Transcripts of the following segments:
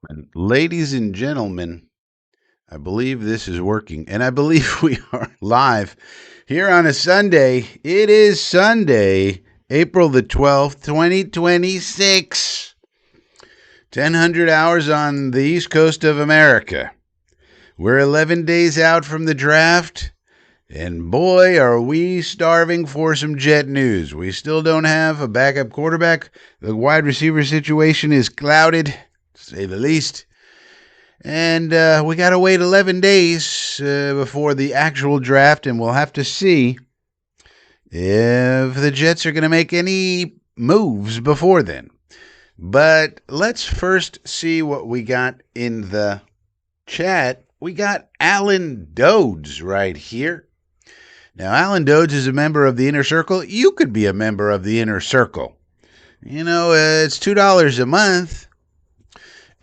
And ladies and gentlemen, I believe this is working, and I believe we are live here on a Sunday. It is Sunday, April the 12th, 2026. 1000 hours on the East Coast of America. We're 11 days out from the draft, and boy, are we starving for some Jet news. We still don't have a backup quarterback. The wide receiver situation is clouded, to say the least. And we got to wait 11 days before the actual draft, and we'll have to see if the Jets are going to make any moves before then. But let's first see what we got in the chat. We got Alan Dodes right here. Now, Alan Dodes is a member of the Inner Circle. You could be a member of the Inner Circle. You know, it's $2 a month.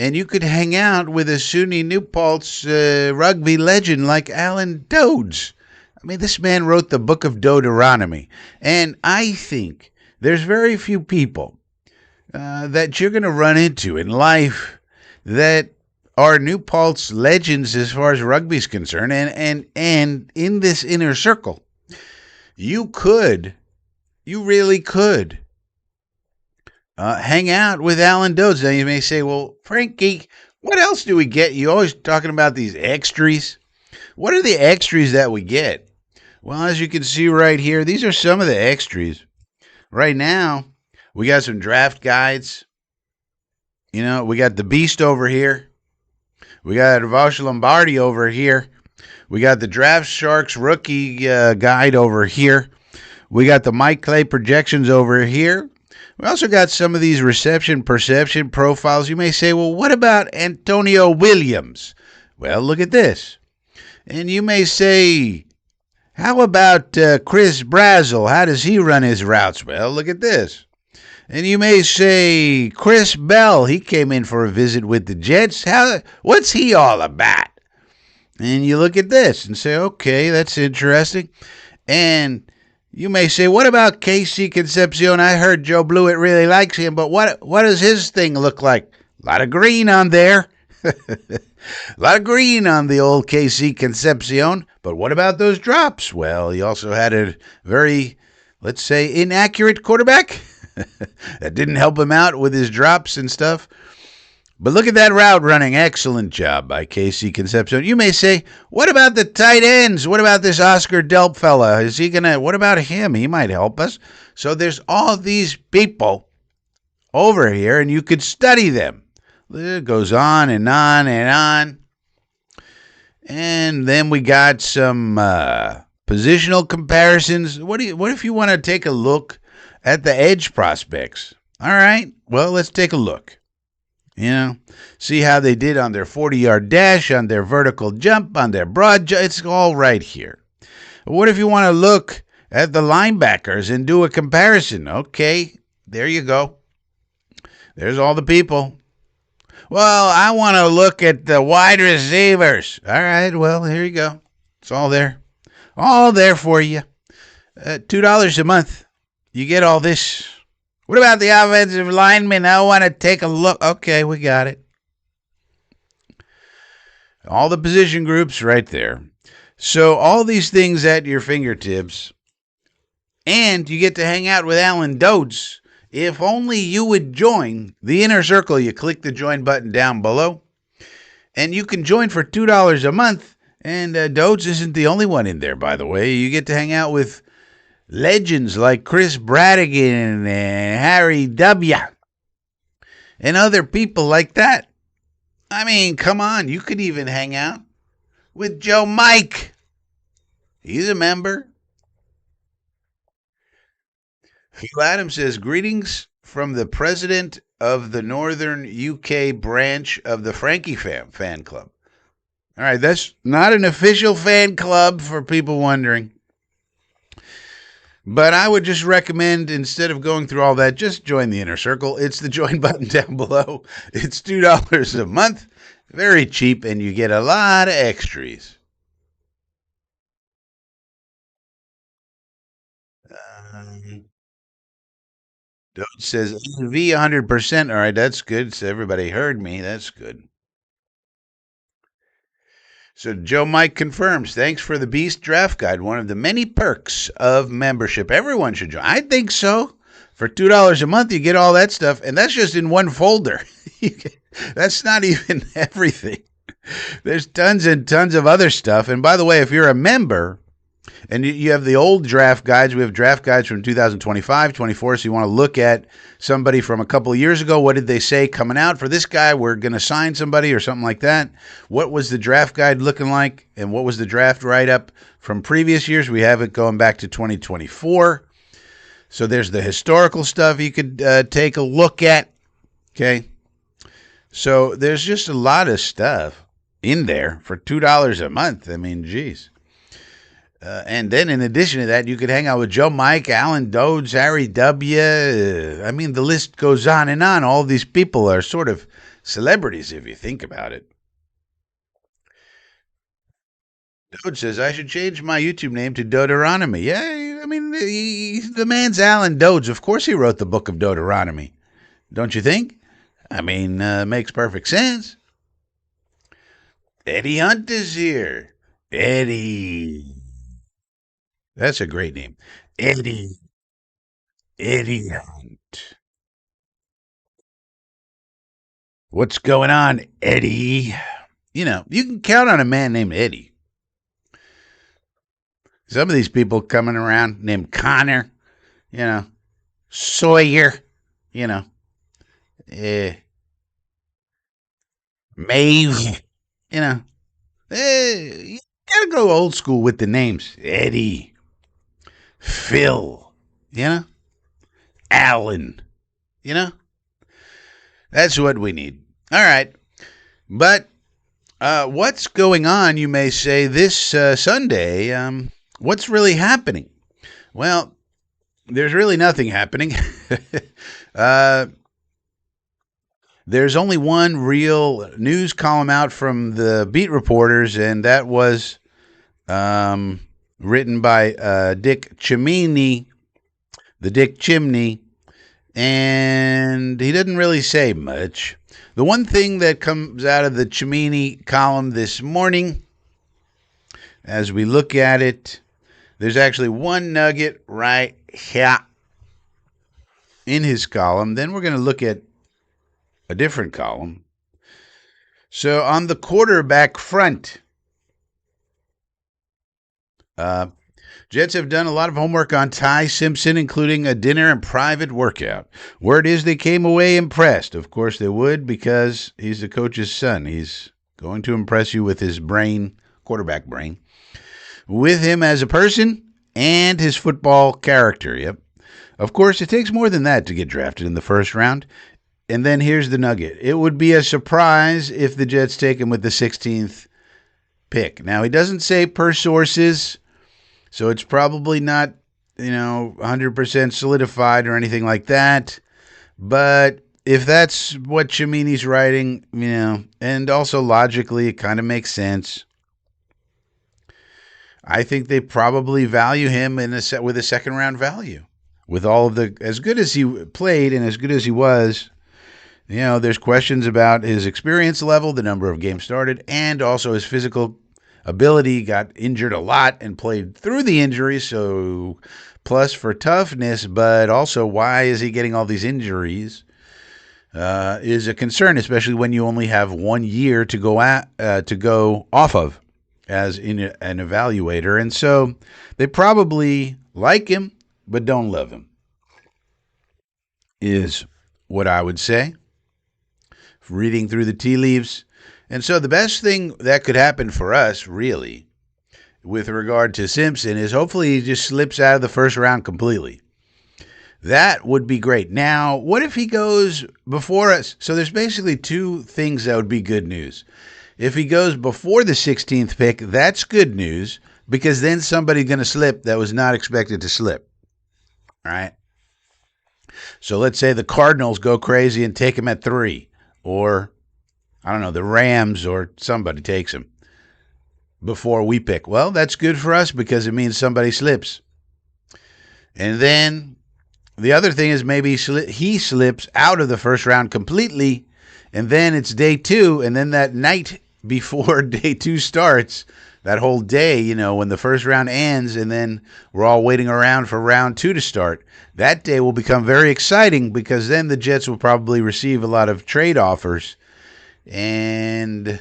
And you could hang out with a SUNY New Paltz rugby legend like Alan Dodes. I mean, this man wrote the book of Deuteronomy. And I think there's very few people that you're going to run into in life that are New Paltz legends as far as rugby's concerned. And in this inner circle, you really could hang out with Alan Dodes. Now you may say, well, Frankie, what else do we get? You always talking about these extras. What are the extras that we get? Well, as you can see right here, these are some of the extras. Right now, we got some draft guides. You know, we got the Beast over here. We got Vosh Lombardi over here. We got the Draft Sharks rookie guide over here. We got the Mike Clay projections over here. We also got some of these reception perception profiles. You may say, well, what about Antonio Williams? Well, look at this. And you may say, how about Chris Brazel? How does he run his routes? Well, look at this. And you may say, Chris Bell, he came in for a visit with the Jets. What's he all about? And you look at this and say, okay, that's interesting. And you may say, what about KC Concepcion? I heard Joe Blewett really likes him, but what does his thing look like? A lot of green on there. A lot of green on the old KC Concepcion. But what about those drops? Well, he also had a very, let's say, inaccurate quarterback that didn't help him out with his drops and stuff. But look at that route running. Excellent job by KC Concepcion. You may say, what about the tight ends? What about this Oscar Delp fella? What about him? He might help us. So there's all these people over here, and you could study them. It goes on and on and on. And then we got some positional comparisons. What if you want to take a look at the edge prospects? All right, well, let's take a look. You know, see how they did on their 40-yard dash, on their vertical jump, on their broad jump. It's all right here. What if you want to look at the linebackers and do a comparison? Okay, there you go. There's all the people. Well, I want to look at the wide receivers. All right, well, here you go. It's all there. All there for you. $2 a month. You get all this. What about the offensive linemen? I want to take a look. Okay, we got it. All the position groups right there. So all these things at your fingertips. And you get to hang out with Alan Dodes. If only you would join the Inner Circle. You click the join button down below. And you can join for $2 a month. And Dodes isn't the only one in there, by the way. You get to hang out with legends like Chris Bradigan and Harry W. and other people like that. I mean, come on. You could even hang out with Joe Mike. He's a member. Phil Adams says, greetings from the president of the Northern UK branch of the Frankie fan club. All right, that's not an official fan club for people wondering. But I would just recommend, instead of going through all that, just join the Inner Circle. It's the join button down below. It's $2 a month. Very cheap, and you get a lot of extras. It says V 100%. All right, that's good. So everybody heard me. That's good. So Joe Mike confirms. Thanks for the Beast Draft Guide. One of the many perks of membership. Everyone should join. I think so. For $2 a month, you get all that stuff, and that's just in one folder. That's not even everything. There's tons and tons of other stuff. And by the way, if you're a member, and you have the old draft guides. We have draft guides from 2025, 24. So you want to look at somebody from a couple of years ago. What did they say coming out for this guy? We're going to sign somebody or something like that. What was the draft guide looking like? And what was the draft write-up from previous years? We have it going back to 2024. So there's the historical stuff you could take a look at. Okay. So there's just a lot of stuff in there for $2 a month. I mean, geez. And then in addition to that, you could hang out with Joe Mike, Alan Dodds, Harry W. I mean, the list goes on and on. All these people are sort of celebrities if you think about it. Dodds says, I should change my YouTube name to Deuteronomy. Yeah, I mean, the man's Alan Dodds. Of course he wrote the book of Deuteronomy. Don't you think? I mean, makes perfect sense. Eddie Hunt is here. Eddie. That's a great name. Eddie. Eddie Hunt. What's going on, Eddie? You know, you can count on a man named Eddie. Some of these people coming around named Connor, you know, Sawyer, you know, Maeve, you know. You gotta go old school with the names. Eddie, Phil, you know, Alan, you know. That's what we need. All right. But what's going on, you may say, this Sunday? What's really happening? Well, there's really nothing happening. There's only one real news column out from the beat reporters, and that was written by Dick Chimney, the Dick Chimney, and he didn't really say much. The one thing that comes out of the Chimney column this morning, as we look at it, there's actually one nugget right here in his column. Then we're going to look at a different column. So on the quarterback front, Jets have done a lot of homework on Ty Simpson, including a dinner and private workout. Word is they came away impressed. Of course they would, because he's the coach's son. He's going to impress you with his brain, quarterback brain, with him as a person and his football character. Yep. Of course, it takes more than that to get drafted in the first round. And then here's the nugget. It would be a surprise if the Jets take him with the 16th pick. Now, he doesn't say per sources, so it's probably not, 100% solidified or anything like that. But if that's what Chimini's writing, and also logically, it kind of makes sense. I think they probably value him with a second round value. With all of as good as he played and as good as he was, there's questions about his experience level, the number of games started, and also his physical ability. Got injured a lot and played through the injury, so plus for toughness, but also why is he getting all these injuries is a concern, especially when you only have 1 year to go off of as an evaluator. And so they probably like him, but don't love him, is what I would say, reading through the tea leaves. And so the best thing that could happen for us, really, with regard to Simpson, is hopefully he just slips out of the first round completely. That would be great. Now, what if he goes before us? So there's basically two things that would be good news. If he goes before the 16th pick, that's good news, because then somebody's going to slip that was not expected to slip. All right? So let's say the Cardinals go crazy and take him at 3, or I don't know, the Rams or somebody takes him before we pick. Well, that's good for us because it means somebody slips. And then The other thing is maybe he slips out of the first round completely, and then it's day two, and then that night before day two starts, that whole day, when the first round ends, and then we're all waiting around for round two to start. That day will become very exciting because then the Jets will probably receive a lot of trade offers, and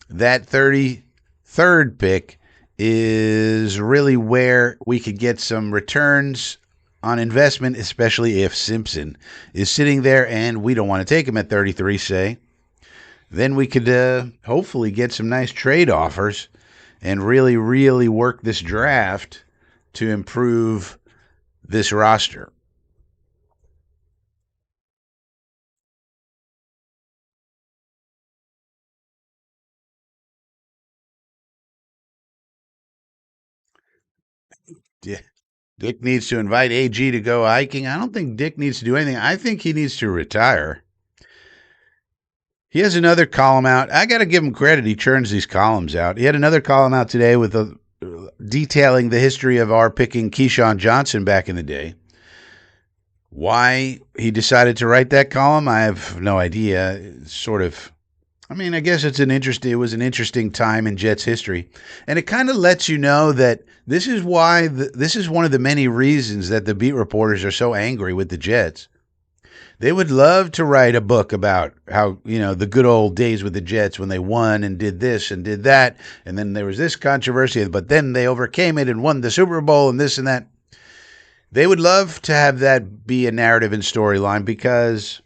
that 33rd pick is really where we could get some returns on investment, especially if Simpson is sitting there and we don't want to take him at 33, say. Then we could hopefully get some nice trade offers and really, really work this draft to improve this roster. Yeah. Dick needs to invite AG to go hiking. I don't think Dick needs to do anything. I think he needs to retire. He has another column out. I got to give him credit. He churns these columns out. He had another column out today with detailing the history of our picking Keyshawn Johnson back in the day. Why he decided to write that column, I have no idea. It's sort of, I guess it was an interesting time in Jets history, and it kind of lets you know that this is why this is one of the many reasons that the beat reporters are so angry with the Jets. They would love to write a book about how, the good old days with the Jets when they won and did this and did that. And then there was this controversy, but then they overcame it and won the Super Bowl and this and that. They would love to have that be a narrative and storyline because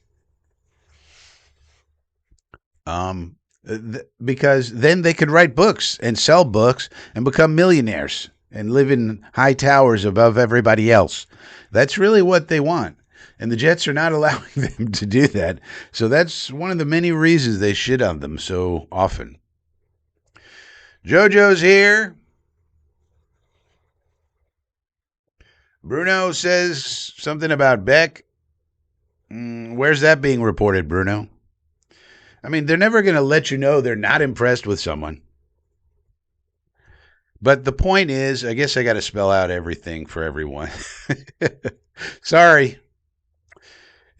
then they could write books and sell books and become millionaires and live in high towers above everybody else. That's really what they want. And the Jets are not allowing them to do that. So that's one of the many reasons they shit on them so often. JoJo's here. Bruno says something about Beck. Where's that being reported, Bruno? They're never going to let you know they're not impressed with someone. But the point is, I guess I got to spell out everything for everyone. Sorry.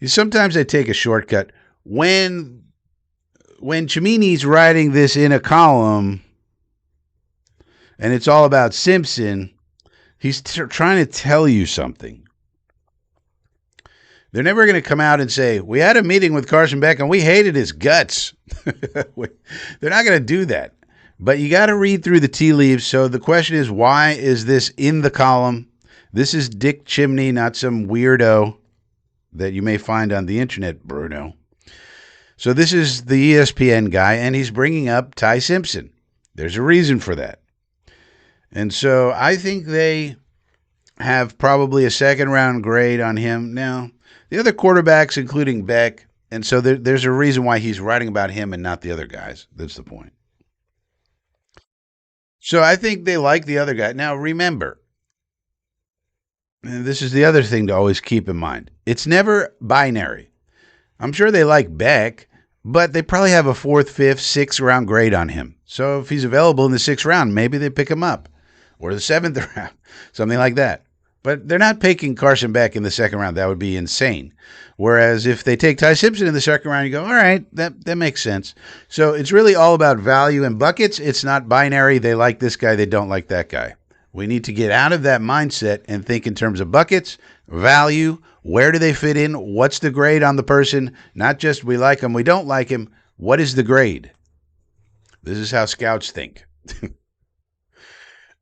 Sometimes I take a shortcut. When Chimini's writing this in a column and it's all about Simpson, he's trying to tell you something. They're never going to come out and say, we had a meeting with Carson Beck and we hated his guts. They're not going to do that. But you got to read through the tea leaves. So the question is, why is this in the column? This is Dick Chimney, not some weirdo that you may find on the internet, Bruno. So this is the ESPN guy, and he's bringing up Ty Simpson. There's a reason for that. And so I think they have probably a second-round grade on him. Now, the other quarterbacks, including Beck, and so there's a reason why he's writing about him and not the other guys. That's the point. So I think they like the other guy. Now, remember, and this is the other thing to always keep in mind. It's never binary. I'm sure they like Beck, but they probably have a 4th, 5th, 6th round grade on him. So if he's available in the 6th round, maybe they pick him up. Or the 7th round, something like that. But they're not picking Carson Beck in the 2nd round. That would be insane. Whereas if they take Ty Simpson in the 2nd round, you go, all right, that makes sense. So it's really all about value and buckets. It's not binary. They like this guy. They don't like that guy. We need to get out of that mindset and think in terms of buckets, value, where do they fit in, what's the grade on the person, not just we like him, we don't like him, what is the grade? This is how scouts think.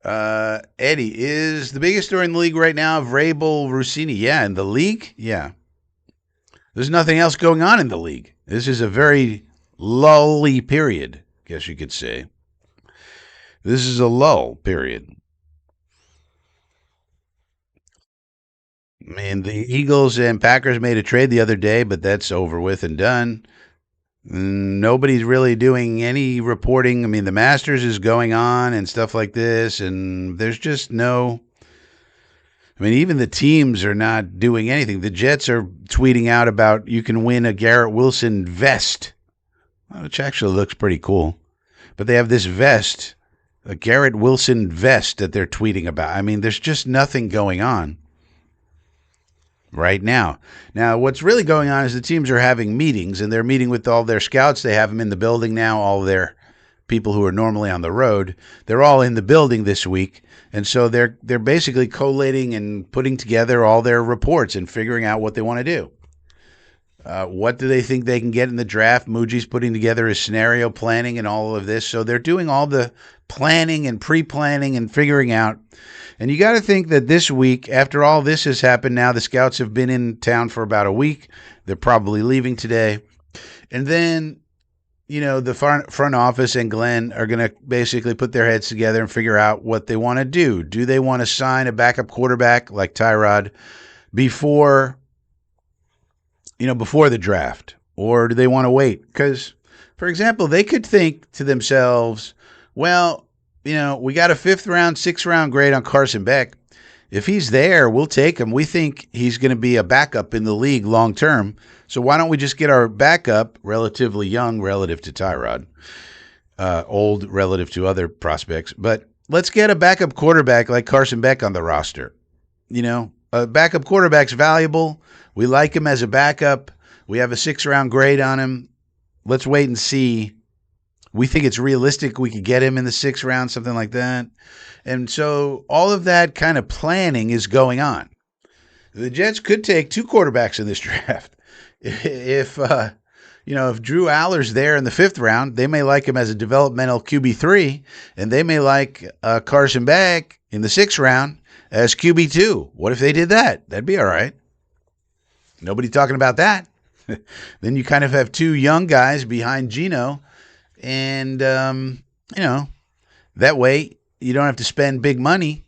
Eddie, is the biggest story in the league right now Vrabel Rossini? Yeah, in the league? Yeah. There's nothing else going on in the league. This is a very lully period, I guess you could say. This is a lull period. The Eagles and Packers made a trade the other day, but that's over with and done. Nobody's really doing any reporting. The Masters is going on and stuff like this, and there's just no... even the teams are not doing anything. The Jets are tweeting out about you can win a Garrett Wilson vest, which actually looks pretty cool. But they have this vest, a Garrett Wilson vest that they're tweeting about. There's just nothing going on. right now. Now, what's really going on is the teams are having meetings, and they're meeting with all their scouts. They have them in the building now, all their people who are normally on the road. They're all in the building this week, and so they're basically collating and putting together all their reports and figuring out what they want to do. What do they think they can get in the draft? Muji's putting together his scenario planning and all of this. So they're doing all the planning and pre-planning and figuring out. And you got to think that this week, after all this has happened now, the scouts have been in town for about a week. They're probably leaving today. And then, the front office and Glenn are going to basically put their heads together and figure out what they want to do. Do they want to sign a backup quarterback like Tyrod before the draft? Or do they want to wait? Because, for example, they could think to themselves, well, we got a 5th round, 6th round grade on Carson Beck. If he's there, we'll take him. We think he's going to be a backup in the league long term. So why don't we just get our backup, relatively young relative to Tyrod, old relative to other prospects. But let's get a backup quarterback like Carson Beck on the roster. A backup quarterback's valuable. We like him as a backup. We have a 6th round grade on him. Let's wait and see. We think it's realistic we could get him in the 6th round, something like that. And so all of that kind of planning is going on. The Jets could take 2 quarterbacks in this draft. If Drew Aller's there in the 5th round, they may like him as a developmental QB3, and they may like Carson Beck in the 6th round as QB2. What if they did that? That'd be all right. Nobody talking about that. Then you kind of have 2 young guys behind Geno, and that way you don't have to spend big money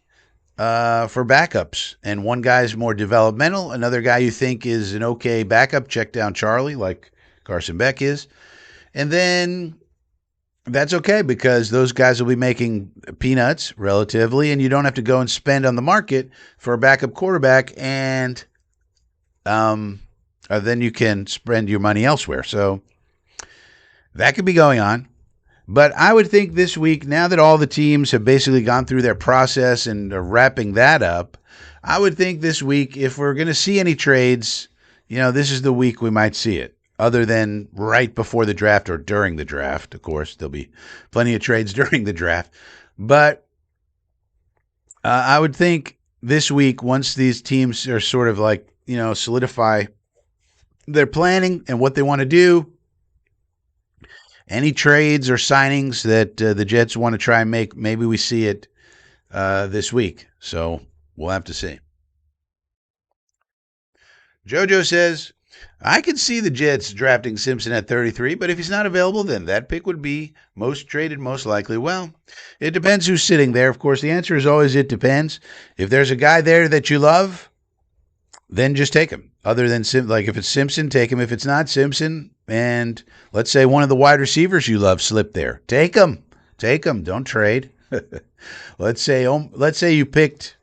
for backups. And one guy's more developmental, another guy you think is an okay backup, check down Charlie like Carson Beck is, and then that's okay because those guys will be making peanuts relatively, and you don't have to go and spend on the market for a backup quarterback, and then you can spend your money elsewhere. So that could be going on. But I would think this week, now that all the teams have basically gone through their process and are wrapping that up, I would think this week, if we're going to see any trades, this is the week we might see it. Other than right before the draft or during the draft. Of course, there'll be plenty of trades during the draft. But I would think this week, once these teams are sort of like, solidify their planning and what they want to do, any trades or signings that the Jets want to try and make, maybe we see it this week. So we'll have to see. JoJo says, I could see the Jets drafting Simpson at 33, but if he's not available, then that pick would be most traded, most likely. Well, it depends who's sitting there. Of course, the answer is always it depends. If there's a guy there that you love, then just take him. Other than, like if it's Simpson, take him. If it's not Simpson, and let's say one of the wide receivers you love slipped there, take him. Take him. Don't trade. Let's say you picked,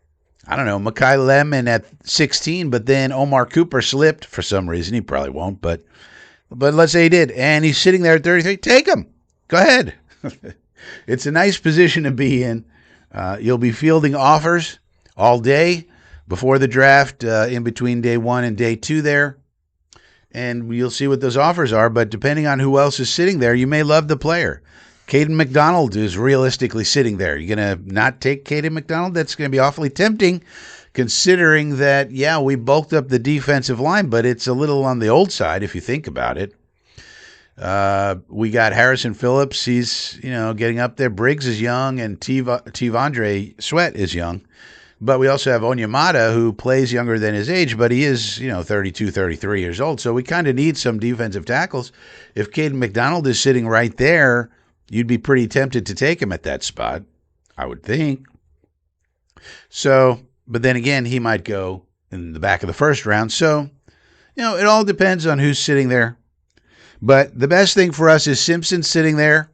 I don't know, Mekhi Lemon at 16, but then Omar Cooper slipped for some reason. He probably won't, but let's say he did, and he's sitting there at 33. Take him. Go ahead. It's a nice position to be in. You'll be fielding offers all day before the draft, in between day 1 and day 2 there, and you'll see what those offers are. But depending on who else is sitting there, you may love the player. Caden McDonald is realistically sitting there. You're going to not take Caden McDonald? That's going to be awfully tempting, considering that, yeah, we bulked up the defensive line, but it's a little on the old side if you think about it. We got Harrison Phillips. He's, getting up there. Briggs is young, and T'Vondre Sweat is young. But we also have Onyemata, who plays younger than his age, but he is, 32, 33 years old. So we kind of need some defensive tackles. If Caden McDonald is sitting right there, you'd be pretty tempted to take him at that spot, I would think. So, but then again, he might go in the back of the first round. So, it all depends on who's sitting there. But the best thing for us is Simpson sitting there,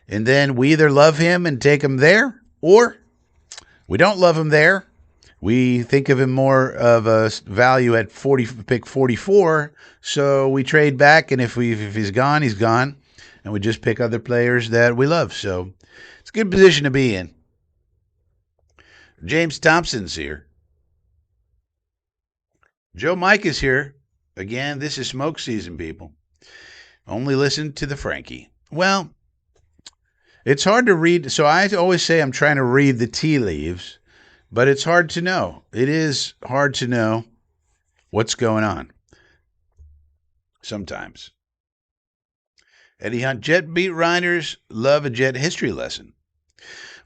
and then we either love him and take him there, or we don't love him there. We think of him more of a value at pick 44, so we trade back, and if he's gone, he's gone, and we just pick other players that we love. So it's a good position to be in. James Thompson's here. Joe Mike is here. Again, this is smoke season, people. Only listen to the Frankie. Well, it's hard to read. So I always say I'm trying to read the tea leaves, but it's hard to know. It is hard to know what's going on sometimes. Eddie Hunt, Jet beat writers love a Jet history lesson.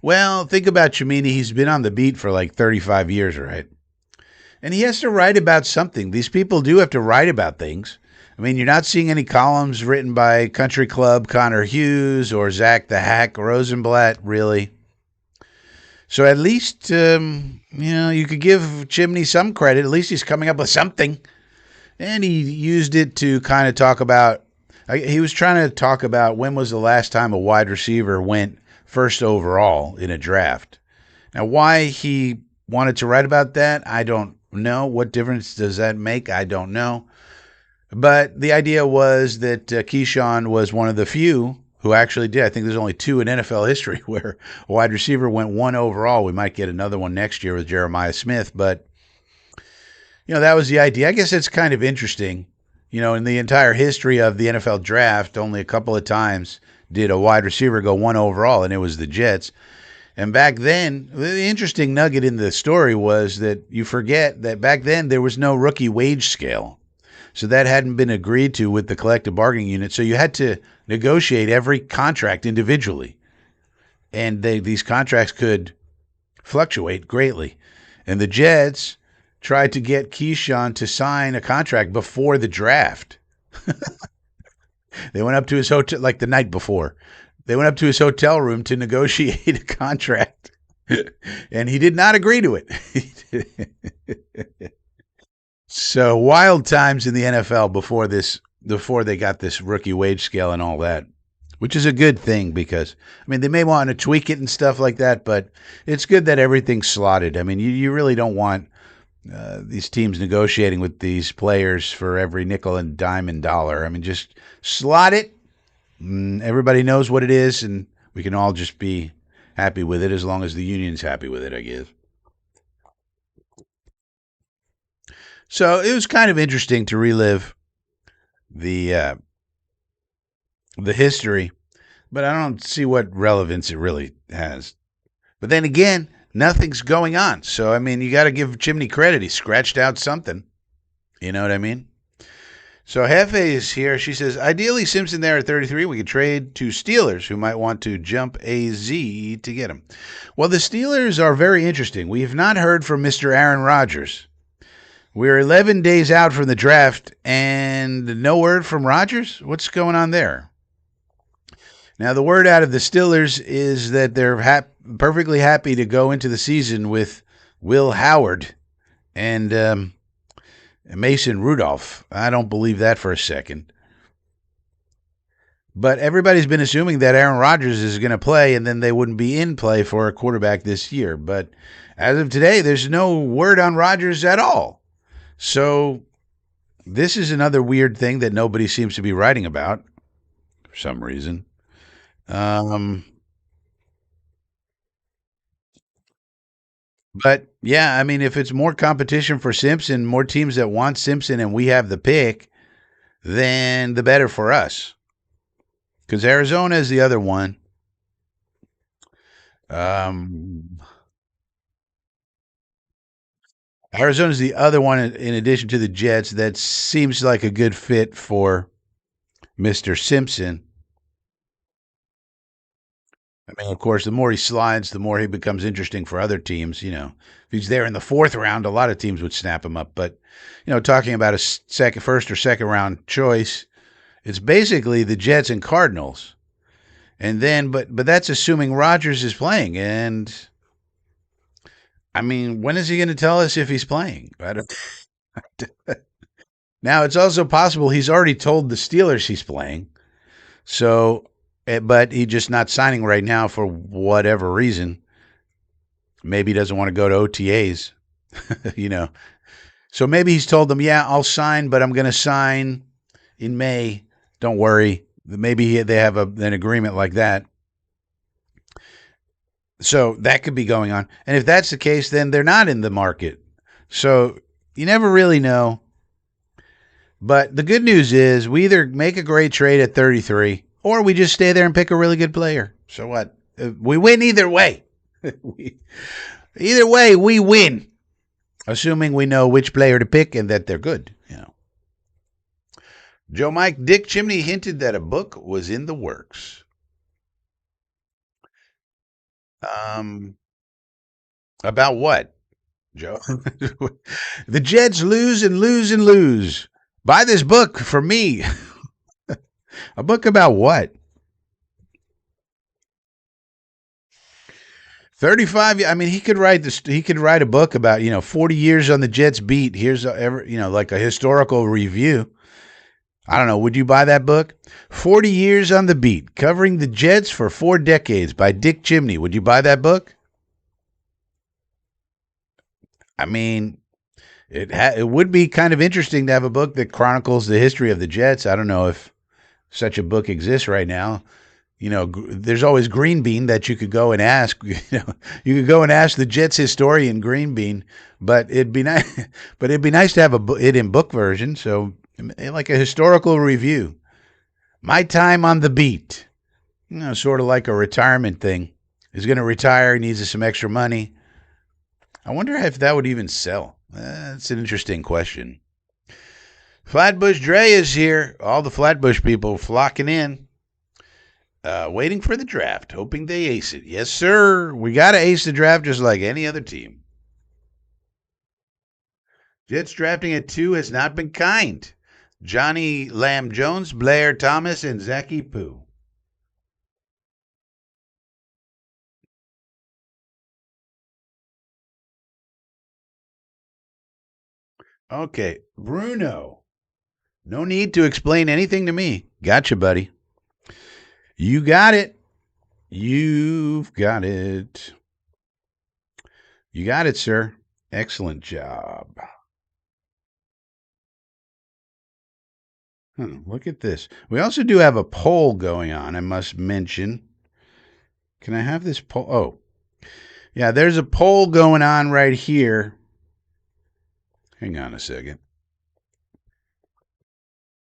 Well, think about Chimini. He's been on the beat for like 35 years, right? And he has to write about something. These people do have to write about things. I mean, you're not seeing any columns written by Country Club Connor Hughes or Zach the Hack Rosenblatt, really. So at least, you could give Chimney some credit. At least he's coming up with something. And he used it to kind of talk about, he was trying to talk about when was the last time a wide receiver went first overall in a draft. Now, why he wanted to write about that, I don't know. What difference does that make? I don't know. But the idea was that Keyshawn was one of the few who actually did. I think there's only two in NFL history where a wide receiver went one overall. We might get another one next year with Jeremiah Smith. But, that was the idea. I guess it's kind of interesting. In the entire history of the NFL draft, only a couple of times did a wide receiver go one overall, and it was the Jets. And back then, the interesting nugget in the story was that you forget that back then there was no rookie wage scale. So that hadn't been agreed to with the collective bargaining unit. So you had to negotiate every contract individually. And these contracts could fluctuate greatly. And the Jets tried to get Keyshawn to sign a contract before the draft. They went up to his hotel, like the night before. They went up to his hotel room to negotiate a contract. And he did not agree to it. So wild times in the NFL before they got this rookie wage scale and all that, which is a good thing because, they may want to tweak it and stuff like that, but it's good that everything's slotted. You really don't want these teams negotiating with these players for every nickel and dime and dollar. Just slot it. Everybody knows what it is, and we can all just be happy with it as long as the union's happy with it, I guess. So it was kind of interesting to relive the history, but I don't see what relevance it really has. But then again, nothing's going on. So, you got to give Chimney credit. He scratched out something. You know what I mean? So Hefe is here. She says, ideally, Simpson there at 33, we could trade to Steelers who might want to jump AZ to get him. Well, the Steelers are very interesting. We have not heard from Mr. Aaron Rodgers. We're 11 days out from the draft and no word from Rodgers? What's going on there? Now, the word out of the Steelers is that they're perfectly happy to go into the season with Will Howard and Mason Rudolph. I don't believe that for a second. But everybody's been assuming that Aaron Rodgers is going to play and then they wouldn't be in play for a quarterback this year. But as of today, there's no word on Rodgers at all. So this is another weird thing that nobody seems to be writing about for some reason. But yeah, if it's more competition for Simpson, more teams that want Simpson and we have the pick, then the better for us. Because Arizona is the other one. Arizona's the other one in addition to the Jets that seems like a good fit for Mr. Simpson. Of course, the more he slides, the more he becomes interesting for other teams. If he's there in the fourth round, a lot of teams would snap him up. But, talking about a first or second round choice, it's basically the Jets and Cardinals. And then, but that's assuming Rodgers is playing. And, when is he going to tell us if he's playing? I don't. Now, it's also possible he's already told the Steelers he's playing. So, but he's just not signing right now for whatever reason. Maybe he doesn't want to go to OTAs, So maybe he's told them, yeah, I'll sign, but I'm going to sign in May. Don't worry. Maybe they have an agreement like that. So that could be going on. And if that's the case, then they're not in the market. So you never really know. But the good news is we either make a great trade at 33 or we just stay there and pick a really good player. So what? We win either way. Either way, we win, assuming we know which player to pick and that they're good. Joe Mike Dick Chimney hinted that a book was in the works. About what, Joe? The Jets lose and lose and lose. Buy this book for me. A book about what? 35. I mean, he could write this. He could write a book about 40 years on the Jets beat. Here's like a historical review. I don't know. Would you buy that book? 40 years on the beat, covering the Jets for 4 decades by Dick Chimney. Would you buy that book? I mean, it would be kind of interesting to have a book that chronicles the history of the Jets. I don't know if such a book exists right now. There's always Green Bean that you could go and ask. You could go and ask the Jets historian Green Bean, but it'd be nice. But it'd be nice to have it in book version. So, like a historical review. My time on the beat. Sort of like a retirement thing. He's going to retire. He needs some extra money. I wonder if that would even sell. That's an interesting question. Flatbush Dre is here. All the Flatbush people flocking in. Waiting for the draft, hoping they ace it. Yes, sir. We got to ace the draft just like any other team. Jets drafting at 2 has not been kind. Johnny Lamb Jones, Blair Thomas, and Zachy Poo. Okay, Bruno. No need to explain anything to me. Gotcha, buddy. You got it. You've got it. You got it, sir. Excellent job. Look at this. We also do have a poll going on, I must mention. Can I have this poll? Oh, yeah, there's a poll going on right here. Hang on a second.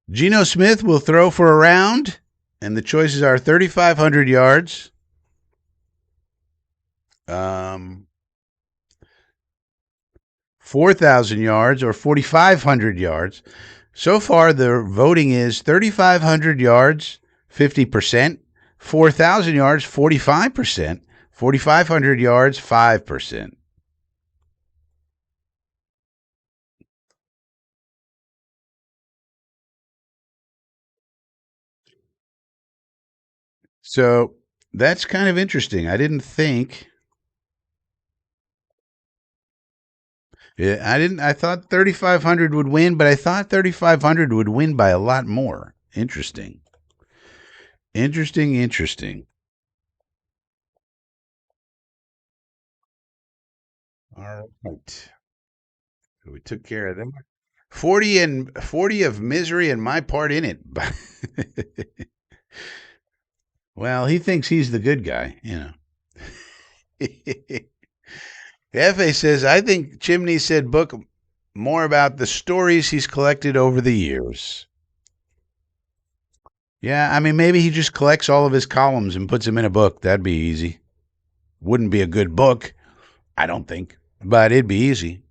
Geno Smith will throw for a round, and the choices are 3,500 yards, 4,000 yards, or 4,500 yards. So far, the voting is 3,500 yards, 50%, 4,000 yards, 45%, 4,500 yards, 5%. So that's kind of interesting. I didn't think. I thought 3,500 would win, but I thought 3,500 would win by a lot more. Interesting. Interesting. All right. So we took care of them. 40 of misery and my part in it. Well, he thinks he's the good guy, F.A. says, I think Chimney said book more about the stories he's collected over the years. Yeah, I mean, maybe he just collects all of his columns and puts them in a book. That'd be easy. Wouldn't be a good book, I don't think, but it'd be easy.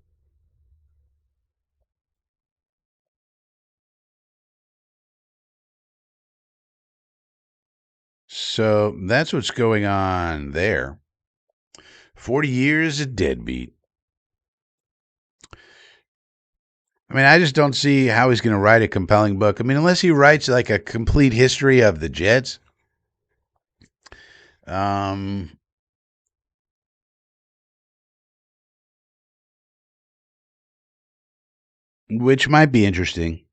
So that's what's going on there. 40 years a deadbeat. I mean, I just don't see how he's going to write a compelling book. I mean, unless he writes like a complete history of the Jets. Which might be interesting.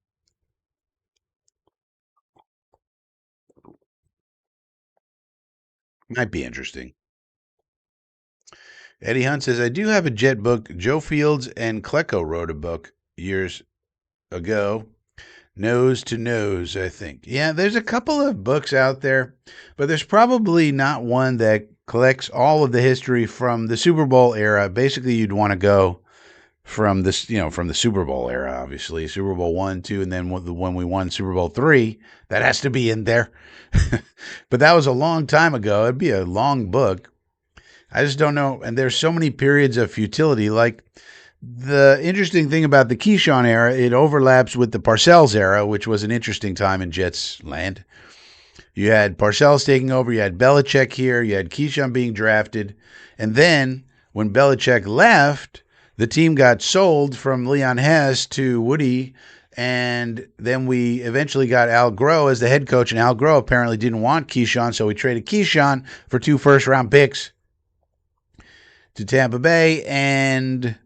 Might be interesting. Eddie Hunt says, I do have a Jet book. Joe Fields and Klecko wrote a book years ago. Nose to Nose, I think. Yeah, there's a couple of books out there, but there's probably not one that collects all of the history from the Super Bowl era. Basically, you'd want to go from this, from the Super Bowl era, obviously. Super Bowl 1, 2, and then when we won Super Bowl 3, that has to be in there. But that was a long time ago. It'd be a long book. I just don't know. And there's so many periods of futility. Like, the interesting thing about the Keyshawn era, it overlaps with the Parcells era, which was an interesting time in Jets land. You had Parcells taking over. You had Belichick here. You had Keyshawn being drafted. And then when Belichick left, the team got sold from Leon Hess to Woody. And then we eventually got Al Groh as the head coach. And Al Groh apparently didn't want Keyshawn, so we traded Keyshawn for 2 first-round picks to Tampa Bay. And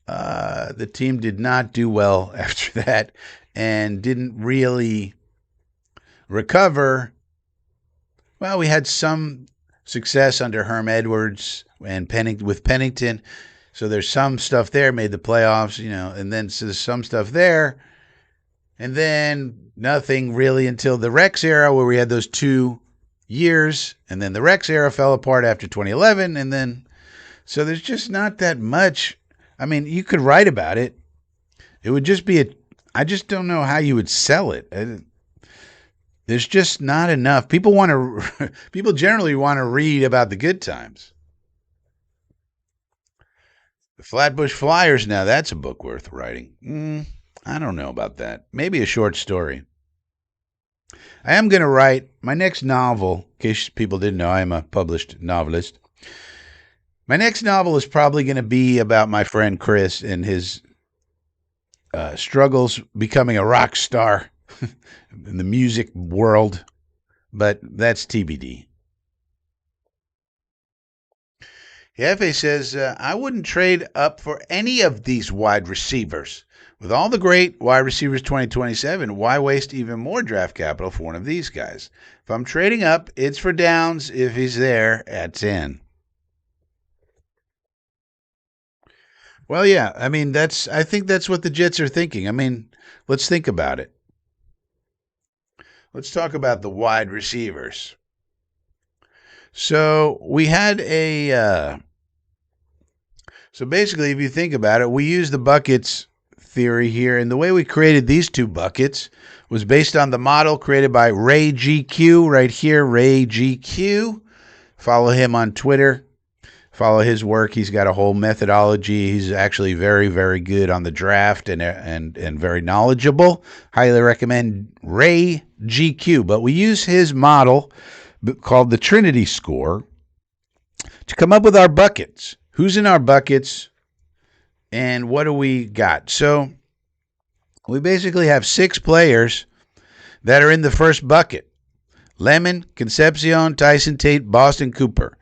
the team did not do well after that and didn't really recover. Well, we had some success under Herm Edwards and with Pennington. So there's some stuff there, made the playoffs, and then so there's some stuff there. And then nothing really until the Rex era, where we had those 2 years. And then the Rex era fell apart after 2011. And then, so there's just not that much. I mean, you could write about it. It would just be I just don't know how you would sell it. There's just not enough. People generally want to read about the good times. The Flatbush Flyers, now that's a book worth writing. I don't know about that. Maybe a short story. I am going to write my next novel, in case people didn't know, I am a published novelist. My next novel is probably going to be about my friend Chris and his struggles becoming a rock star in the music world, but that's TBD. Hefe says, I wouldn't trade up for any of these wide receivers. With all the great wide receivers 2027, why waste even more draft capital for one of these guys? If I'm trading up, it's for Downs if he's there at 10. Well, yeah, I mean, I think that's what the Jets are thinking. I mean, let's think about it. Let's talk about the wide receivers. So we had so basically, if you think about it, we use the buckets theory here, and the way we created these 2 buckets was based on the model created by Ray GQ right here, Ray GQ. Follow him on Twitter. Follow his work. He's got a whole methodology. He's actually very, very good on the draft and very knowledgeable. Highly recommend Ray GQ. But we use his model called the Trinity Score to come up with our buckets. Who's in our buckets and what do we got? So we basically have 6 players that are in the first bucket. Lemon, Concepcion, Tyson Tate, Boston Cooper.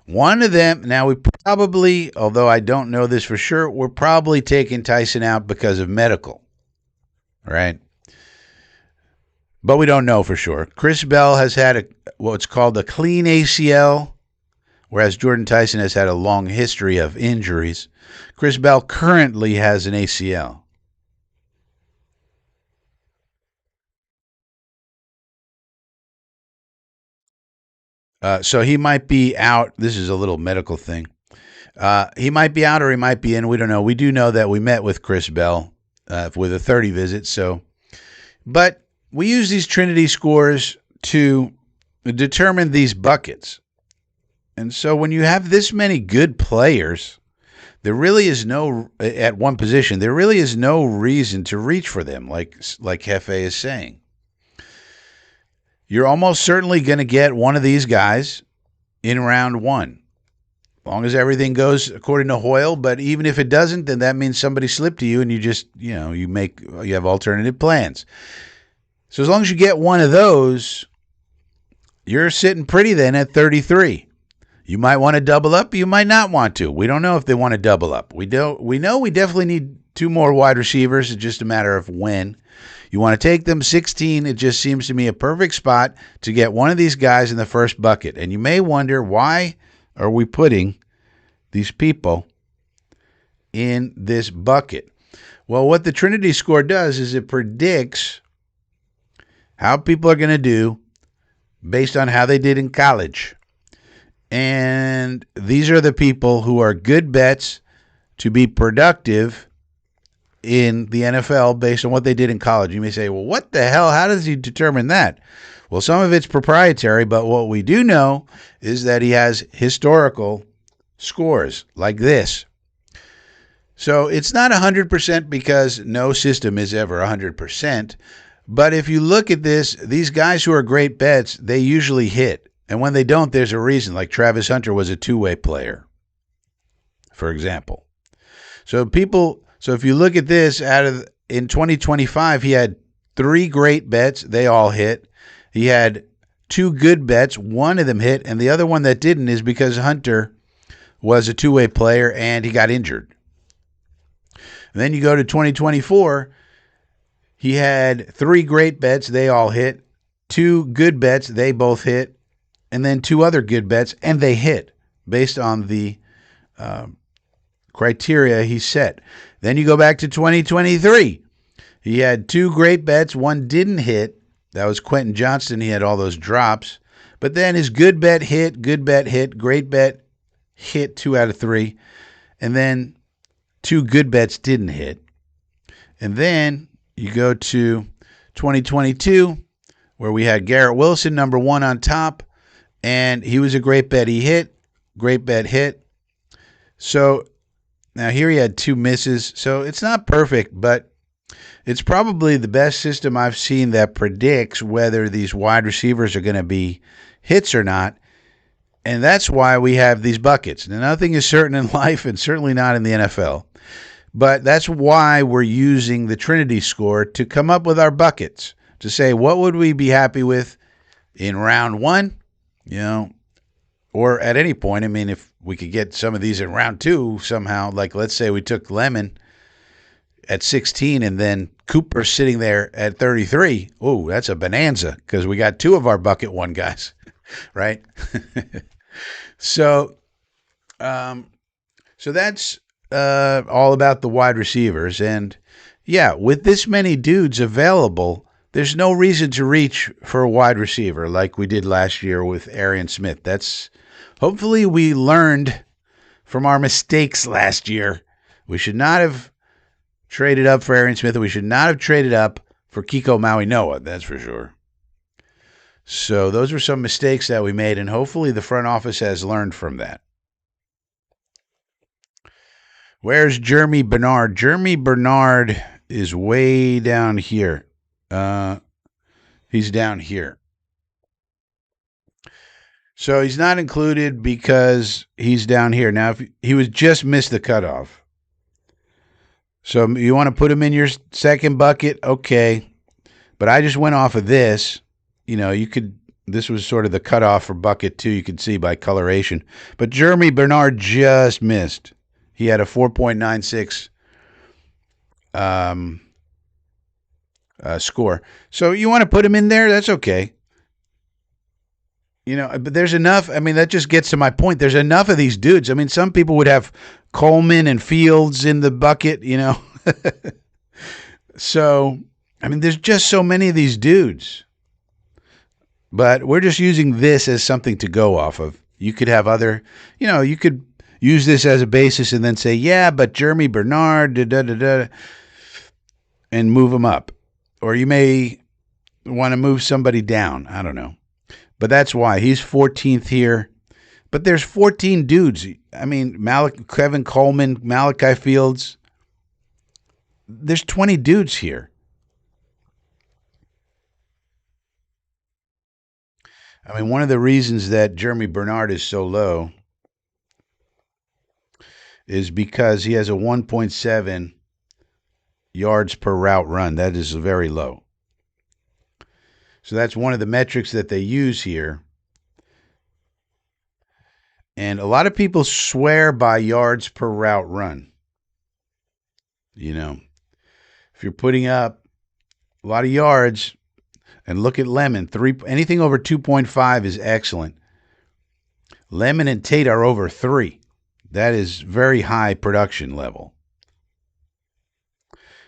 One of them, now we probably, although I don't know this for sure, we're probably taking Tyson out because of medical, right? But we don't know for sure. Chris Bell has had what's called a clean ACL, whereas Jordan Tyson has had a long history of injuries. Chris Bell currently has an ACL. So he might be out. This is a little medical thing. He might be out or he might be in. We don't know. We do know that we met with Chris Bell with a 30 visit. But we use these Trinity scores to determine these buckets. And so when you have this many good players, there really is at one position, there really is no reason to reach for them, like Hefe is saying. You're almost certainly going to get one of these guys in round 1, as long as everything goes according to Hoyle. But even if it doesn't, then that means somebody slipped to you and you just, you have alternative plans. So as long as you get one of those, you're sitting pretty then at 33. You might want to double up. You might not want to. We don't know if they want to double up. We know we definitely need 2 more wide receivers. It's just a matter of when. You want to take them 16. It just seems to me a perfect spot to get one of these guys in the first bucket. And you may wonder, why are we putting these people in this bucket? Well, what the Trinity Score does is it predicts how people are going to do based on how they did in college. And these are the people who are good bets to be productive in the NFL based on what they did in college. You may say, well, what the hell? How does he determine that? Well, some of it's proprietary, but what we do know is that he has historical scores like this. So it's not 100% because no system is ever 100%. But if you look at this, these guys who are great bets, they usually hit. And when they don't, there's a reason. Like Travis Hunter was a two-way player, for example. So if you look at this, in 2025, he had 3 great bets. They all hit. He had 2 good bets. One of them hit, and the other one that didn't is because Hunter was a two-way player and he got injured. And then you go to 2024, he had 3 great bets. They all hit. 2 good bets. They both hit. And then 2 other good bets, and they hit based on the criteria he set. Then you go back to 2023. He had 2 great bets. One didn't hit. That was Quentin Johnston. He had all those drops. But then his good bet hit, great bet hit 2 out of 3. And then 2 good bets didn't hit. And then you go to 2022, where we had Garrett Wilson, number 1 on top. And he was a great bet. He hit. Great bet hit. So now here he had 2 misses. So it's not perfect, but it's probably the best system I've seen that predicts whether these wide receivers are going to be hits or not. And that's why we have these buckets. Now, nothing is certain in life, and certainly not in the NFL. But that's why we're using the Trinity score to come up with our buckets, to say what would we be happy with in round 1, or at any point. I mean, if we could get some of these in round 2 somehow, like let's say we took Lemon at 16 and then Cooper sitting there at 33. Oh, that's a bonanza because we got 2 of our bucket 1 guys, right? So that's all about the wide receivers. And yeah, with this many dudes available, there's no reason to reach for a wide receiver like we did last year with Arian Smith. Hopefully we learned from our mistakes last year. We should not have traded up for Arian Smith, and we should not have traded up for Kiko Maui Noah, that's for sure. So those were some mistakes that we made, and hopefully the front office has learned from that. Where's Jeremy Bernard? Jeremy Bernard is way down here. He's down here. So he's not included because he's down here. Now, if he was just missed the cutoff. So you want to put him in your second bucket? Okay. But I just went off of this. This was sort of the cutoff for bucket 2. You could see by coloration. But Jeremy Bernard just missed. He had a 4.96 score. So you want to put him in there? That's okay. But there's enough. I mean, that just gets to my point. There's enough of these dudes. I mean, some people would have Coleman and Fields in the bucket, So, I mean, there's just so many of these dudes. But we're just using this as something to go off of. You could have other, you could use this as a basis and then say, yeah, but Jeremy Bernard, and move them up. Or you may want to move somebody down. I don't know. But that's why he's 14th here. But there's 14 dudes. I mean, Kevin Coleman, Malachi Fields. There's 20 dudes here. I mean, one of the reasons that Jeremy Bernard is so low is because he has a 1.7 yards per route run. That is very low. So that's one of the metrics that they use here. And a lot of people swear by yards per route run. If you're putting up a lot of yards, and look at Lemon, anything over 2.5 is excellent. Lemon and Tate are over 3. That is very high production level.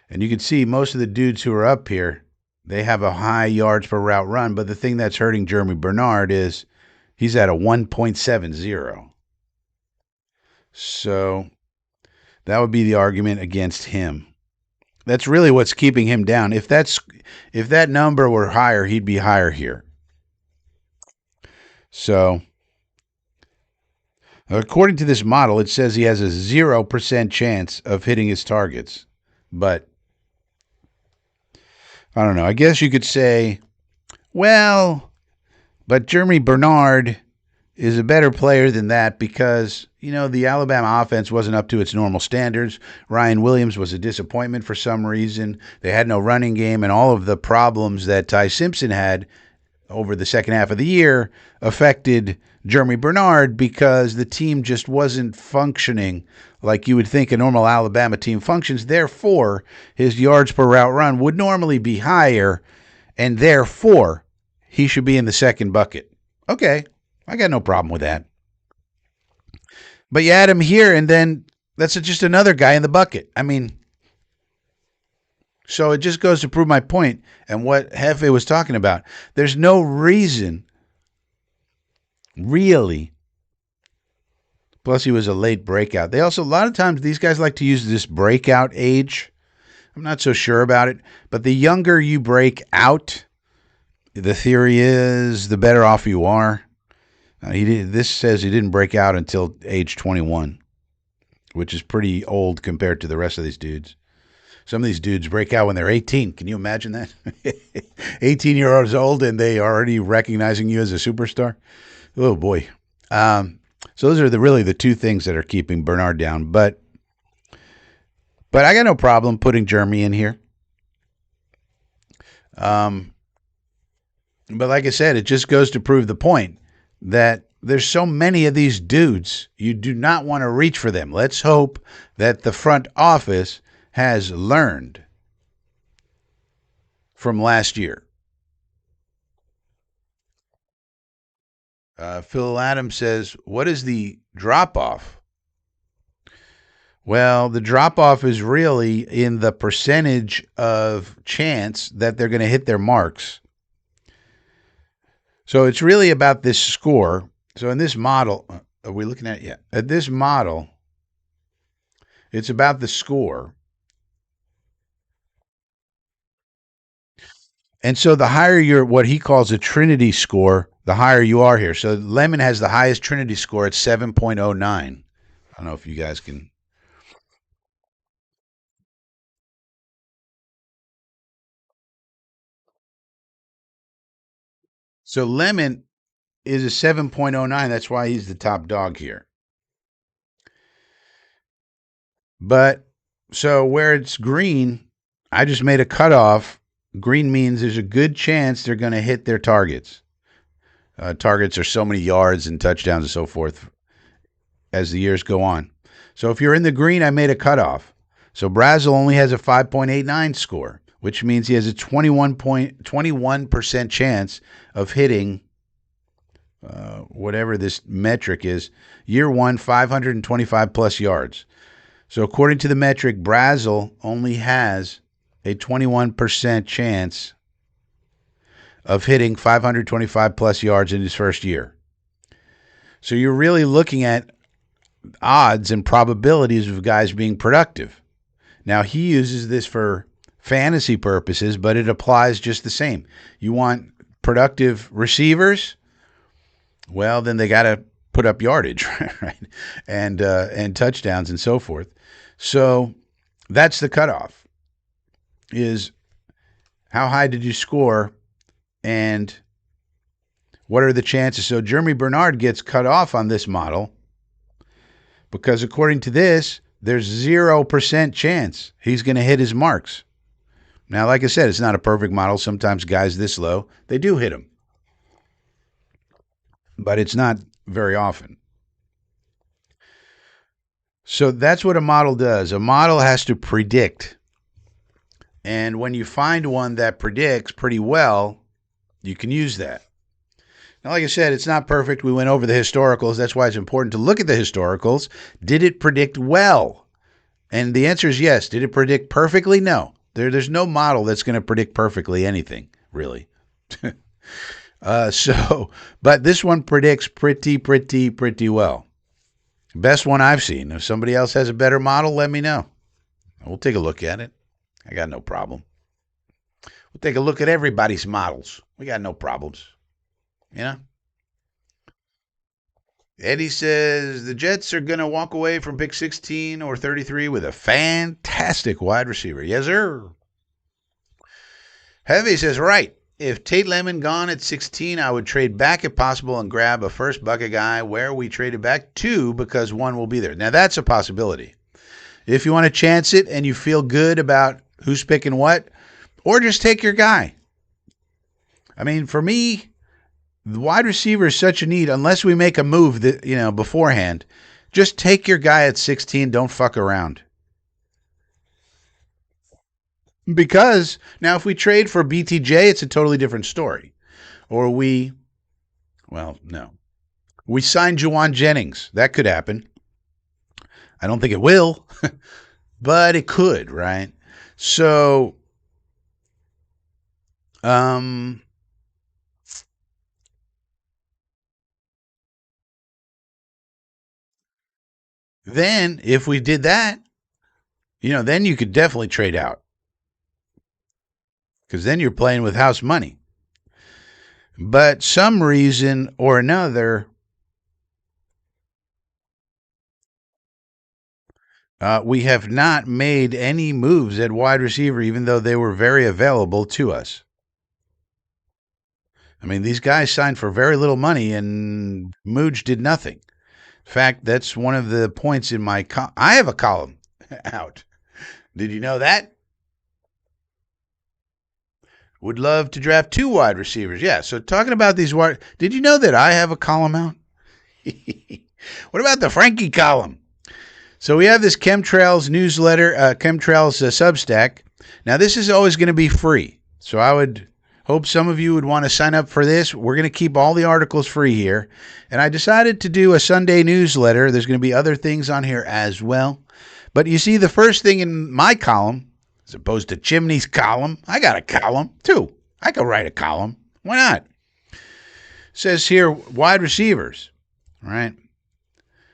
And you can see most of the dudes who are up here, they have a high yards per route run, but the thing that's hurting Jeremy Bernard is he's at a 1.70. So That would be the argument against him. That's really what's keeping him down. If that number were higher, he'd be higher here. So, according to this model, it says he has a 0% chance of hitting his targets. But I don't know. I guess you could say, well, but Jeremy Bernard is a better player than that because, the Alabama offense wasn't up to its normal standards. Ryan Williams was a disappointment for some reason. They had no running game, and all of the problems that Ty Simpson had over the second half of the year affected Jeremy Bernard because the team just wasn't functioning like you would think a normal Alabama team functions. Therefore, his yards per route run would normally be higher, and therefore, he should be in the second bucket. Okay, I got no problem with that. But you add him here, and then that's just another guy in the bucket. So it just goes to prove my point and what Hefe was talking about. There's no reason, really. Plus, he was a late breakout. They also, a lot of times, these guys like to use this breakout age. I'm not so sure about it. But the younger you break out, the theory is the better off you are. This says he didn't break out until age 21, which is pretty old compared to the rest of these dudes. Some of these dudes break out when they're 18. Can you imagine that? 18-year-olds old and they are already recognizing you as a superstar? Oh, boy. So those are really the two things that are keeping Bernard down. But I got no problem putting Jeremy in here. But like I said, it just goes to prove the point that there's so many of these dudes, you do not want to reach for them. Let's hope that the front office has learned from last year. Phil Adams says, what is the drop-off? Well, the drop-off is really in the percentage of chance that they're going to hit their marks. So it's really about this score. So in this model, are we looking at it yet? At this model, it's about the score. And so the higher what he calls a Trinity score, the higher you are here. So Lemon has the highest Trinity score at 7.09. I don't know if you guys can. So Lemon is a 7.09. That's why he's the top dog here. But so where it's green, I just made a cutoff. Green means there's a good chance they're going to hit their targets. Targets are so many yards and touchdowns and so forth as the years go on. So if you're in the green, I made a cutoff. So Brazel only has a 5.89 score, which means he has a 21% chance of hitting whatever this metric is, year one, 525 plus yards. So according to the metric, Brazel only has a 21% chance of hitting 525 plus yards in his first year. So you're really looking at odds and probabilities of guys being productive. Now, he uses this for fantasy purposes, but it applies just the same. You want productive receivers? Well, then they got to put up yardage, right? And touchdowns and so forth. So that's the cutoff, is how high did you score and what are the chances? So Jeremy Bernard gets cut off on this model because according to this, there's 0% chance he's going to hit his marks. Now, like I said, it's not a perfect model. Sometimes guys this low, they do hit them. But it's not very often. So that's what a model does. A model has to predict. And when you find one that predicts pretty well, you can use that. Now, like I said, it's not perfect. We went over the historicals. That's why it's important to look at the historicals. Did it predict well? And the answer is yes. Did it predict perfectly? No. There's no model that's going to predict perfectly anything, really. But this one predicts pretty well. Best one I've seen. If somebody else has a better model, let me know. We'll take a look at it. I got no problem. We'll take a look at everybody's models. We got no problems. You know? Eddie says the Jets are going to walk away from pick 16 or 33 with a fantastic wide receiver. Yes, sir. Heavy says, right. If Tate Lemon gone at 16, I would trade back if possible and grab a first bucket guy where we traded back 2 because 1 will be there. Now, that's a possibility. If you want to chance it and you feel good about who's picking what, or just take your guy. I mean, for me, the wide receiver is such a need. Unless we make a move that, beforehand, just take your guy at 16. Don't fuck around. Because now if we trade for BTJ, it's a totally different story. Or we sign Juwan Jennings. That could happen. I don't think it will, but it could, right? So, then if we did that, then you could definitely trade out. Because then you're playing with house money. But some reason or another, we have not made any moves at wide receiver, even though they were very available to us. I mean, these guys signed for very little money, and Mooj did nothing. In fact, that's one of the points in my I have a column out. Did you know that? Would love to draft 2 wide receivers. Yeah, so talking about these did you know that I have a column out? What about the Frankie column? So we have this Chemtrails newsletter, Chemtrails Substack. Now, this is always going to be free. So I would hope some of you would want to sign up for this. We're going to keep all the articles free here. And I decided to do a Sunday newsletter. There's going to be other things on here as well. But you see, the first thing in my column, as opposed to Chimney's column, I got a column too. I could write a column. Why not? It says here, wide receivers, right?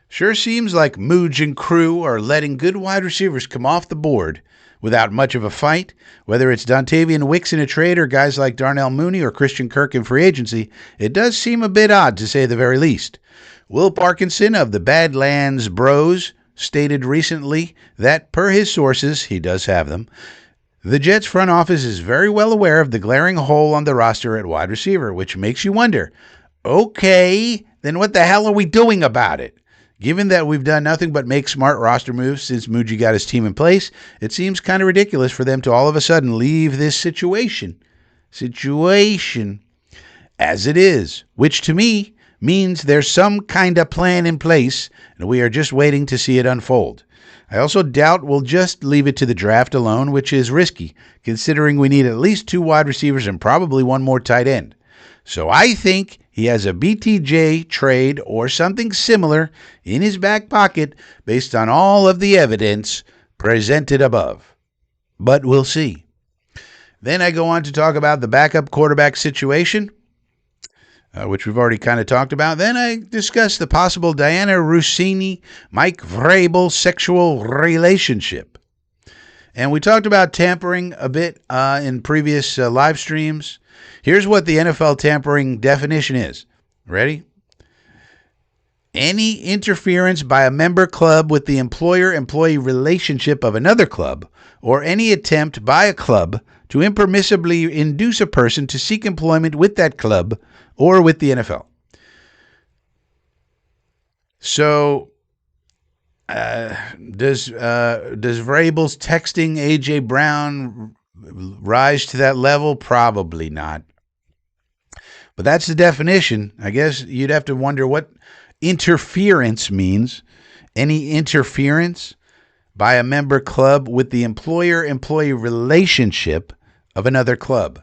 Sure seems like Mooj and crew are letting good wide receivers come off the board without much of a fight. Whether it's Dontavian Wicks in a trade or guys like Darnell Mooney or Christian Kirk in free agency, it does seem a bit odd to say the very least. Will Parkinson of the Badlands Bros stated recently that, per his sources, he does have them, the Jets front office is very well aware of the glaring hole on the roster at wide receiver, which makes you wonder, okay, then what the hell are we doing about it? Given that we've done nothing but make smart roster moves since Muji got his team in place, it seems kind of ridiculous for them to all of a sudden leave this situation as it is, which to me means there's some kind of plan in place and we are just waiting to see it unfold. I also doubt we'll just leave it to the draft alone, which is risky, considering we need at least 2 wide receivers and probably 1 more tight end. So I think he has a BTJ trade or something similar in his back pocket based on all of the evidence presented above. But we'll see. Then I go on to talk about the backup quarterback situation, which we've already kind of talked about. Then I discuss the possible Diana Rossini, Mike Vrabel sexual relationship. And we talked about tampering a bit in previous live streams. Here's what the NFL tampering definition is. Ready? Any interference by a member club with the employer-employee relationship of another club, or any attempt by a club to impermissibly induce a person to seek employment with that club or with the NFL. So, does Vrabel's texting A.J. Brown rise to that level? Probably not. But that's the definition. I guess you'd have to wonder what interference means. Any interference by a member club with the employer-employee relationship of another club.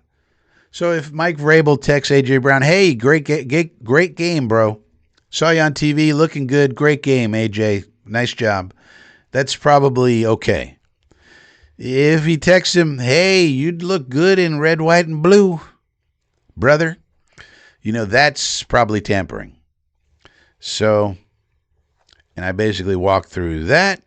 So if Mike Vrabel texts A.J. Brown, hey, great game, bro. Saw you on TV, looking good. Great game, A.J. Nice job. That's probably okay. If he texts him, hey, you'd look good in red, white, and blue, brother, that's probably tampering. So, And I basically walked through that.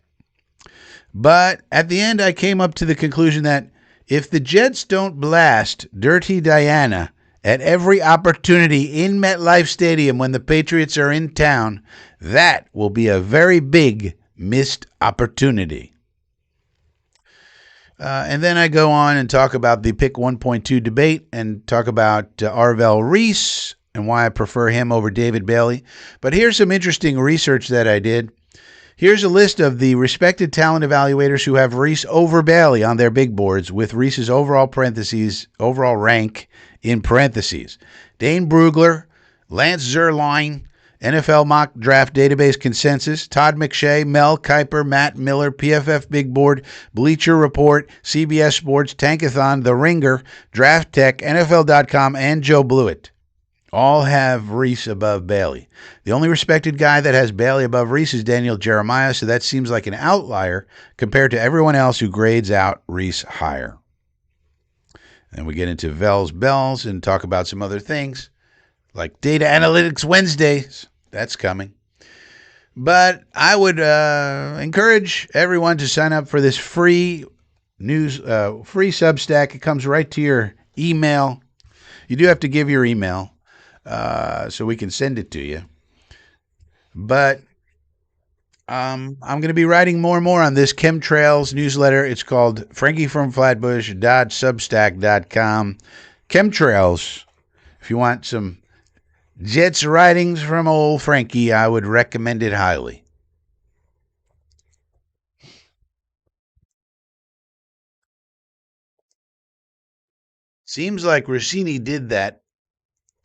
But at the end, I came up to the conclusion that if the Jets don't blast Dirty Diana at every opportunity in MetLife Stadium when the Patriots are in town, that will be a very big missed opportunity. And then I go on and talk about the pick 1.2 debate and talk about Arvell Reese and why I prefer him over David Bailey. But here's some interesting research that I did. Here's a list of the respected talent evaluators who have Reese over Bailey on their big boards, with Reese's overall rank in parentheses. Dane Brugler, Lance Zierlein, NFL Mock Draft Database Consensus, Todd McShay, Mel Kiper, Matt Miller, PFF Big Board, Bleacher Report, CBS Sports, Tankathon, The Ringer, Draft Tech, NFL.com, and Joe Blewett all have Reese above Bailey. The only respected guy that has Bailey above Reese is Daniel Jeremiah, so that seems like an outlier compared to everyone else who grades out Reese higher. Then we get into Vels Bells and talk about some other things, like Data Analytics Wednesdays. That's coming. But I would encourage everyone to sign up for this free free Substack. It comes right to your email. You do have to give your email so we can send it to you. But I'm going to be writing more and more on this Chemtrails newsletter. It's called FrankieFromFlatbush.substack.com. Chemtrails. If you want some Jets writings from old Frankie, I would recommend it highly. Seems like Rossini did that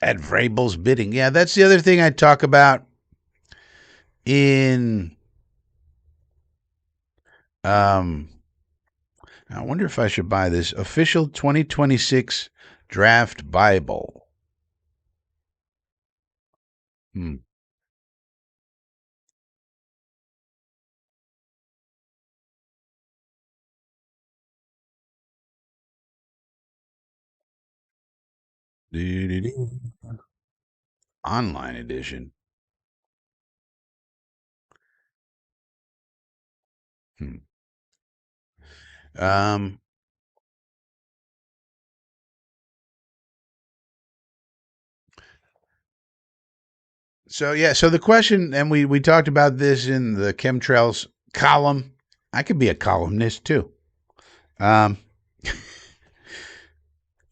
at Vrabel's bidding. Yeah, that's the other thing I talk about in I wonder if I should buy this official 2026 draft Bible. Hmm. Online edition. Hmm. Um, so the question, and we talked about this in the chemtrails column. I could be a columnist too. Um,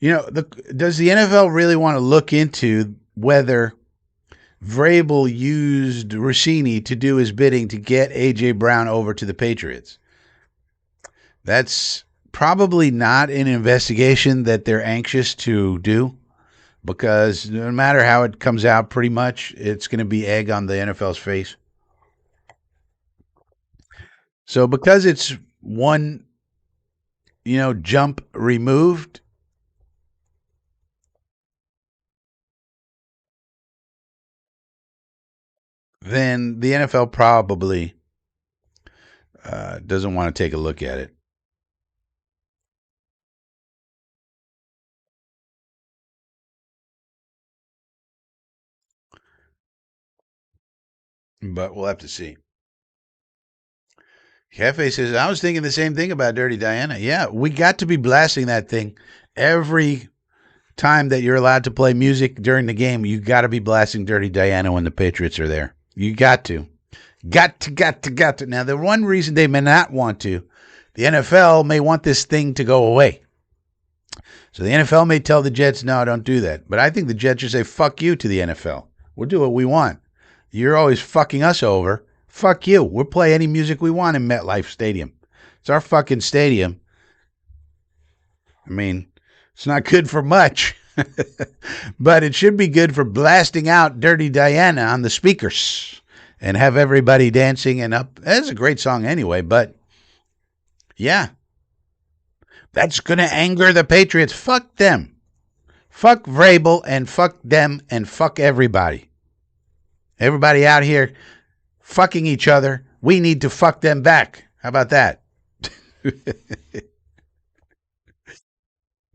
does the NFL really want to look into whether Vrabel used Rossini to do his bidding to get A.J. Brown over to the Patriots? That's probably not an investigation that they're anxious to do, because no matter how it comes out, pretty much it's going to be egg on the NFL's face. So because it's one, jump removed, then the NFL probably doesn't want to take a look at it. But we'll have to see. Cafe says, I was thinking the same thing about Dirty Diana. Yeah, we got to be blasting that thing every time that you're allowed to play music during the game. You got to be blasting Dirty Diana when the Patriots are there. You got to. Got to. Now, the one reason they may not want to, the NFL may want this thing to go away. So the NFL may tell the Jets, no, don't do that. But I think the Jets should say, fuck you to the NFL. We'll do what we want. You're always fucking us over. Fuck you. We'll play any music we want in MetLife Stadium. It's our fucking stadium. I mean, it's not good for much. But it should be good for blasting out Dirty Diana on the speakers and have everybody dancing and up. That's a great song anyway, but yeah. That's going to anger the Patriots. Fuck them. Fuck Vrabel and fuck them and fuck everybody. Everybody out here fucking each other. We need to fuck them back. How about that?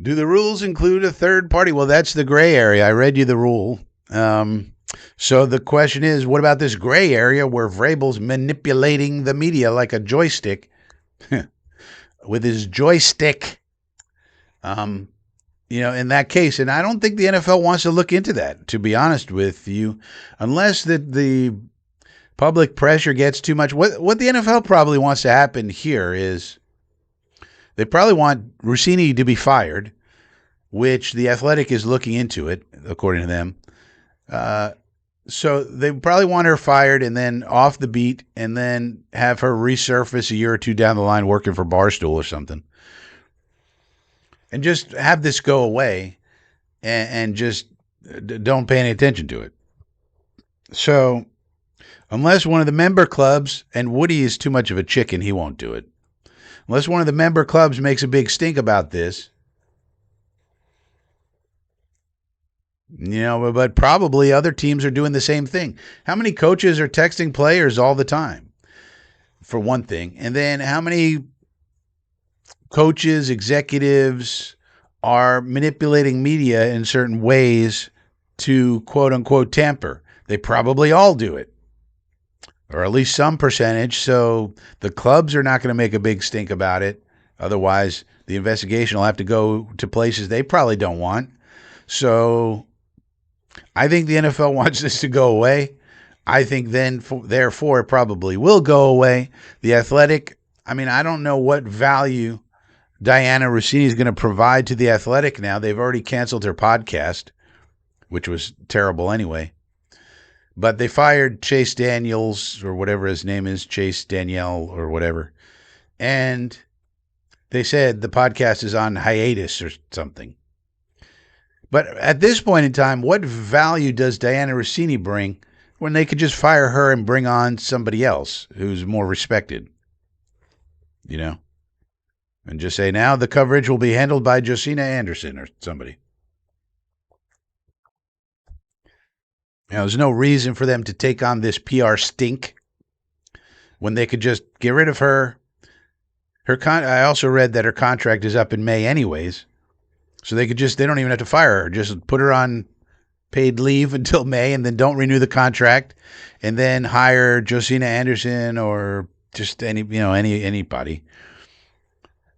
Do the rules include a third party? Well, that's the gray area. I read you the rule. So the question is, what about this gray area where Vrabel's manipulating the media like a joystick with his joystick? In that case, and I don't think the NFL wants to look into that, to be honest with you, unless the public pressure gets too much. What the NFL probably wants to happen here is they probably want Rossini to be fired, which the Athletic is looking into it, according to them. So they probably want her fired and then off the beat and then have her resurface a year or two down the line working for Barstool or something. And just have this go away and just don't pay any attention to it. So unless one of the member clubs, and Woody is too much of a chicken, he won't do it. Unless one of the member clubs makes a big stink about this, but probably other teams are doing the same thing. How many coaches are texting players all the time, for one thing? And then how many coaches, executives are manipulating media in certain ways to quote unquote tamper? They probably all do it, or at least some percentage. So the clubs are not going to make a big stink about it. Otherwise, the investigation will have to go to places they probably don't want. So I think the NFL wants this to go away. I think therefore, it probably will go away. The Athletic, I don't know what value Diana Rossini is going to provide to the Athletic now. They've already canceled her podcast, which was terrible anyway. But they fired Chase Daniels, or whatever his name is, Chase Danielle or whatever. And they said the podcast is on hiatus or something. But at this point in time, what value does Diana Rossini bring when they could just fire her and bring on somebody else who's more respected? And just say, now the coverage will be handled by Josina Anderson or somebody. There's no reason for them to take on this PR stink when they could just get rid of her. I also read that her contract is up in May anyways. So they don't even have to fire her. Just put her on paid leave until May and then don't renew the contract and then hire Josina Anderson or just anybody.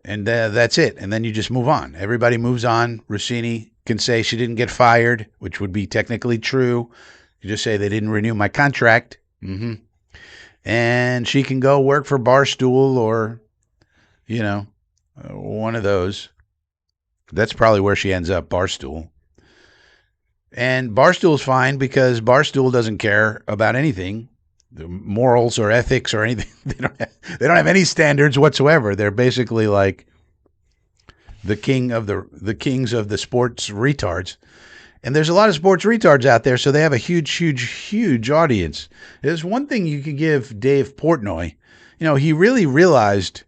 And that's it. And then you just move on. Everybody moves on. Rossini can say she didn't get fired, which would be technically true. You just say they didn't renew my contract. And she can go work for Barstool or, one of those. That's probably where she ends up, Barstool. And Barstool's fine because Barstool doesn't care about anything, the morals or ethics or anything. They don't have any standards whatsoever. They're basically like the kings of the sports retards. And there's a lot of sports retards out there, so they have a huge audience. There's one thing you could give Dave Portnoy. He really realized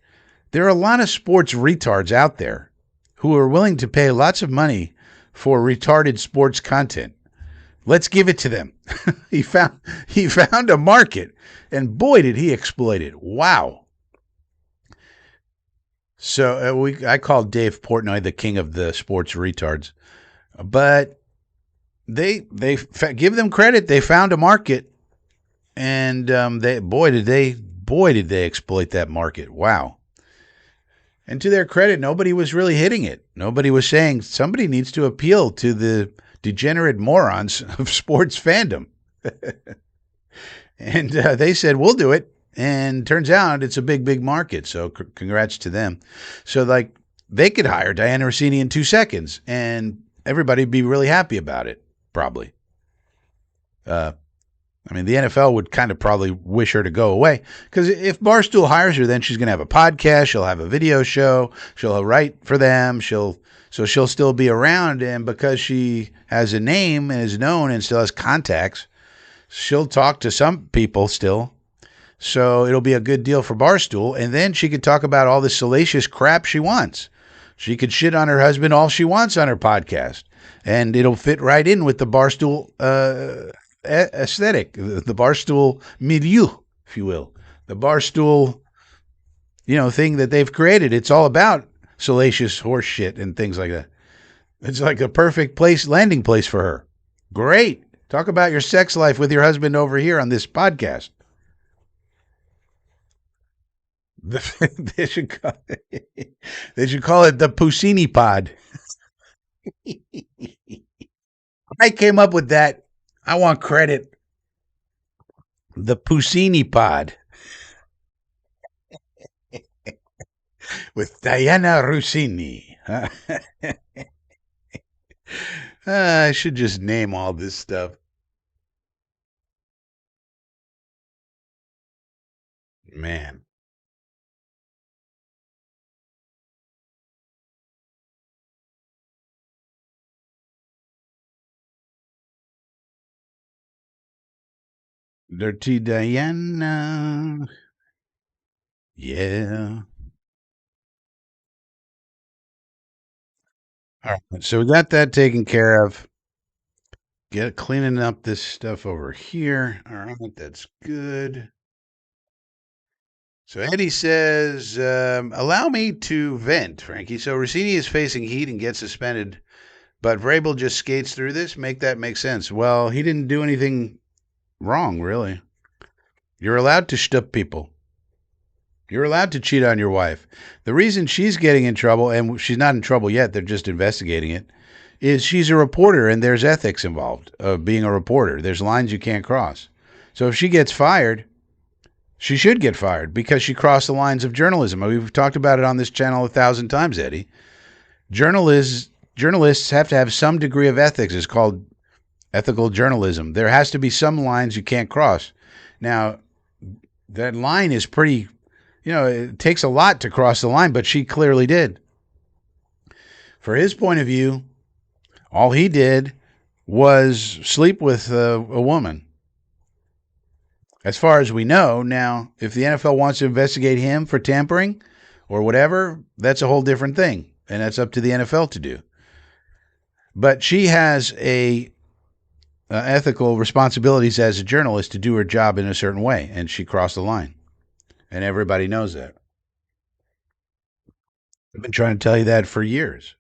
there are a lot of sports retards out there who are willing to pay lots of money for retarded sports content. Let's give it to them. He found a market, and boy, did he exploit it. Wow. So I call Dave Portnoy the king of the sports retards. But they give them credit. They found a market, and boy did they exploit that market. Wow. And to their credit, nobody was really hitting it. Nobody was saying somebody needs to appeal to the degenerate morons of sports fandom. And they said, we'll do it. And turns out it's a big market. So congrats to them. So they could hire Diana Rossini in 2 seconds and everybody would be really happy about it, probably. The NFL would kind of probably wish her to go away because if Barstool hires her, then she's going to have a podcast. She'll have a video show. She'll write for them. She'll still be around. And because she has a name and is known and still has contacts, she'll talk to some people still. So it'll be a good deal for Barstool. And then she could talk about all the salacious crap she wants. She could shit on her husband all she wants on her podcast. And it'll fit right in with the Barstool aesthetic, the Barstool milieu, if you will, the Barstool, thing that they've created. It's all about salacious horse shit and things like that. It's like a perfect landing place for her. Great. Talk about your sex life with your husband over here on this podcast. They should call it, they should call it the Puccini Pod. I came up with that. I want credit. The Puccini Pod with Diana Rossini. I should just name all this stuff. Man. Dirty Diana. Yeah. All right. So we got that taken care of. Get cleaning up this stuff over here. All right. That's good. So Eddie says, allow me to vent, Frankie. So Rossini is facing heat and gets suspended, but Vrabel just skates through this. Make that make sense. Well, he didn't do anything wrong, really. You're allowed to shtup people. You're allowed to cheat on your wife. The reason she's getting in trouble, and she's not in trouble yet, they're just investigating it, is she's a reporter and there's ethics involved of being a reporter. There's lines you can't cross. So if she gets fired, she should get fired because she crossed the lines of journalism. We've talked about it on this channel 1,000 times, Eddie. Journalists have to have some degree of ethics. It's called ethical journalism. There has to be some lines you can't cross. Now, that line is pretty, it takes a lot to cross the line, but she clearly did. For his point of view, all he did was sleep with a woman. As far as we know, now, if the NFL wants to investigate him for tampering or whatever, that's a whole different thing, and that's up to the NFL to do. But she has a ethical responsibilities as a journalist to do her job in a certain way, and she crossed the line. And everybody knows that. I've been trying to tell you that for years.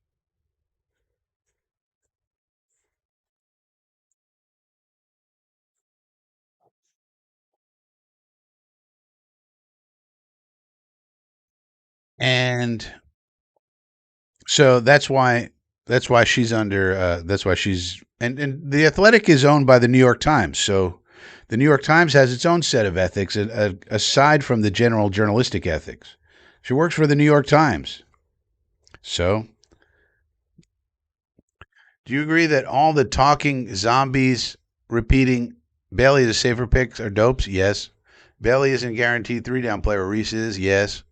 And so that's why she's under that's why she's and the Athletic is owned by the New York Times. So the New York Times has its own set of ethics aside from the general journalistic ethics. She works for the New York Times. So, do you agree that all the talking zombies repeating Bailey is a safer pick are dopes? Yes. Bailey isn't guaranteed 3-down player. Reese is? Yes.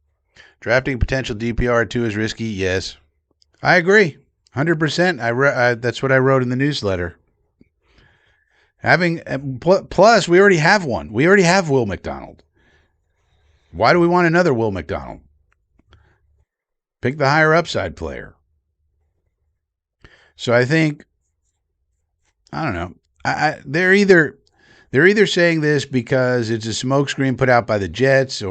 Drafting potential DPR at 2 is risky? Yes. I agree. 100%. That's what I wrote in the newsletter. Plus, we already have one. We already have Will McDonald. Why do we want another Will McDonald? Pick the higher upside player. So I think, I don't know. They're either saying this because it's a smokescreen put out by the Jets,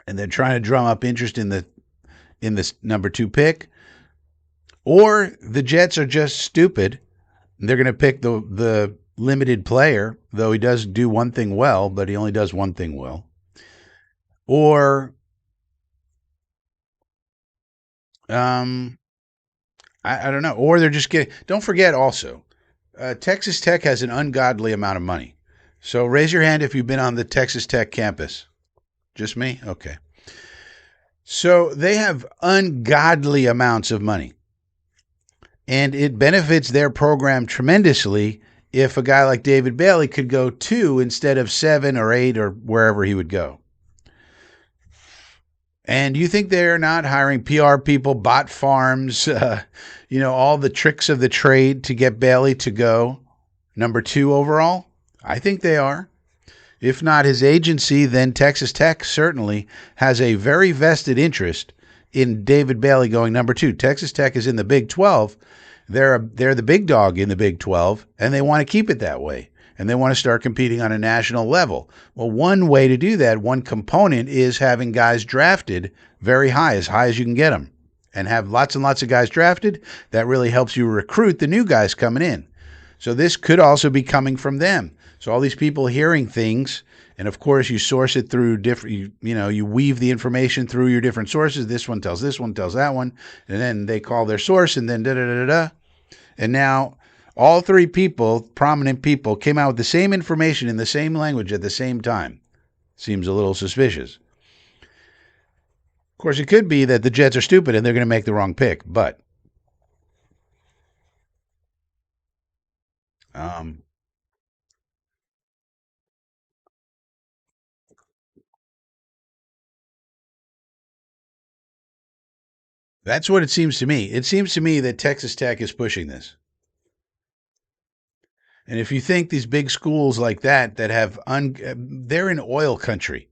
and they're trying to drum up interest in this number 2 pick, or the Jets are just stupid. They're going to pick the limited player, though he does do one thing well, but he only does one thing well. Or I don't know. Or they're just getting. Don't forget also, Texas Tech has an ungodly amount of money. So raise your hand if you've been on the Texas Tech campus. Just me? Okay. So they have ungodly amounts of money. And it benefits their program tremendously if a guy like David Bailey could go 2 instead of 7 or 8 or wherever he would go. And you think they're not hiring PR people, bot farms, all the tricks of the trade to get Bailey to go number 2 overall? I think they are. If not his agency, then Texas Tech certainly has a very vested interest in David Bailey going number 2. Texas Tech is in the Big 12. They're the big dog in the Big 12, and they want to keep it that way. And they want to start competing on a national level. Well, one way to do that, one component is having guys drafted very high as you can get them. And have lots and lots of guys drafted. That really helps you recruit the new guys coming in. So this could also be coming from them. So all these people hearing things, and of course you source it through different. You weave the information through your different sources. This one tells that one, and then they call their source, and then da da da da. And now all three people, prominent people, came out with the same information in the same language at the same time. Seems a little suspicious. Of course, it could be that the Jets are stupid and they're going to make the wrong pick, but um, that's what it seems to me. It seems to me that Texas Tech is pushing this. And if you think these big schools like that have they're in oil country.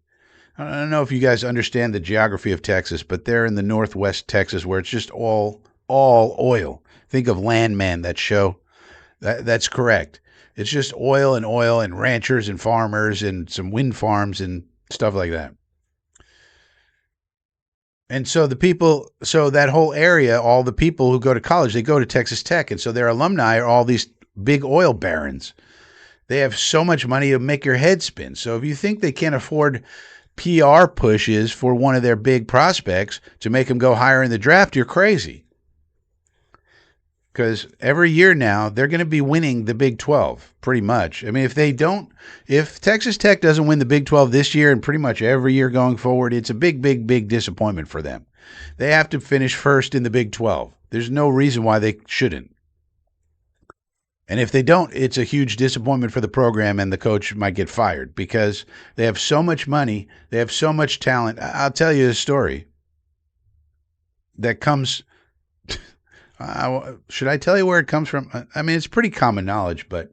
I don't know if you guys understand the geography of Texas, but they're in the northwest Texas where it's just all oil. Think of Landman, that show. That's correct. It's just oil and ranchers and farmers and some wind farms and stuff like that. And so so that whole area, all the people who go to college, they go to Texas Tech. And so their alumni are all these big oil barons. They have so much money to make your head spin. So if you think they can't afford PR pushes for one of their big prospects to make them go higher in the draft, you're crazy. Because every year now, they're going to be winning the Big 12, pretty much. I mean, if Texas Tech doesn't win the Big 12 this year and pretty much every year going forward, it's a big disappointment for them. They have to finish first in the Big 12. There's no reason why they shouldn't. And if they don't, it's a huge disappointment for the program, and the coach might get fired because they have so much money, they have so much talent. I'll tell you a story that comes. Should I tell you where it comes from? I mean, it's pretty common knowledge, but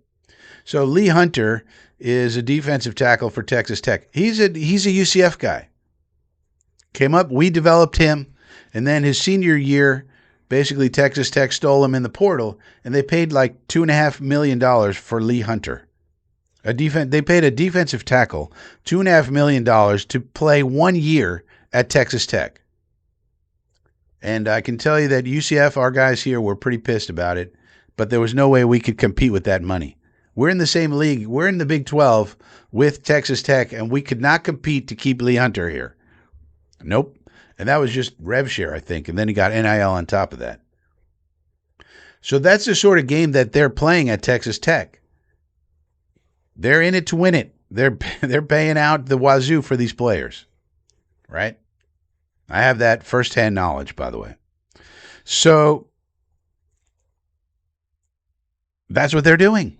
so Lee Hunter is a defensive tackle for Texas Tech. He's a UCF guy. Came up, we developed him, and then his senior year, basically Texas Tech stole him in the portal, and they paid like $2.5 million for Lee Hunter. They paid a defensive tackle $2.5 million to play 1 year at Texas Tech. And I can tell you that UCF, our guys here, were pretty pissed about it, but there was no way we could compete with that money. We're in the same league. We're in the Big 12 with Texas Tech, and we could not compete to keep Lee Hunter here. Nope. And that was just rev share, I think, and then he got NIL on top of that. So that's the sort of game that they're playing at Texas Tech. They're in it to win it. They're paying out the wazoo for these players, right? I have that firsthand knowledge, by the way. So that's what they're doing.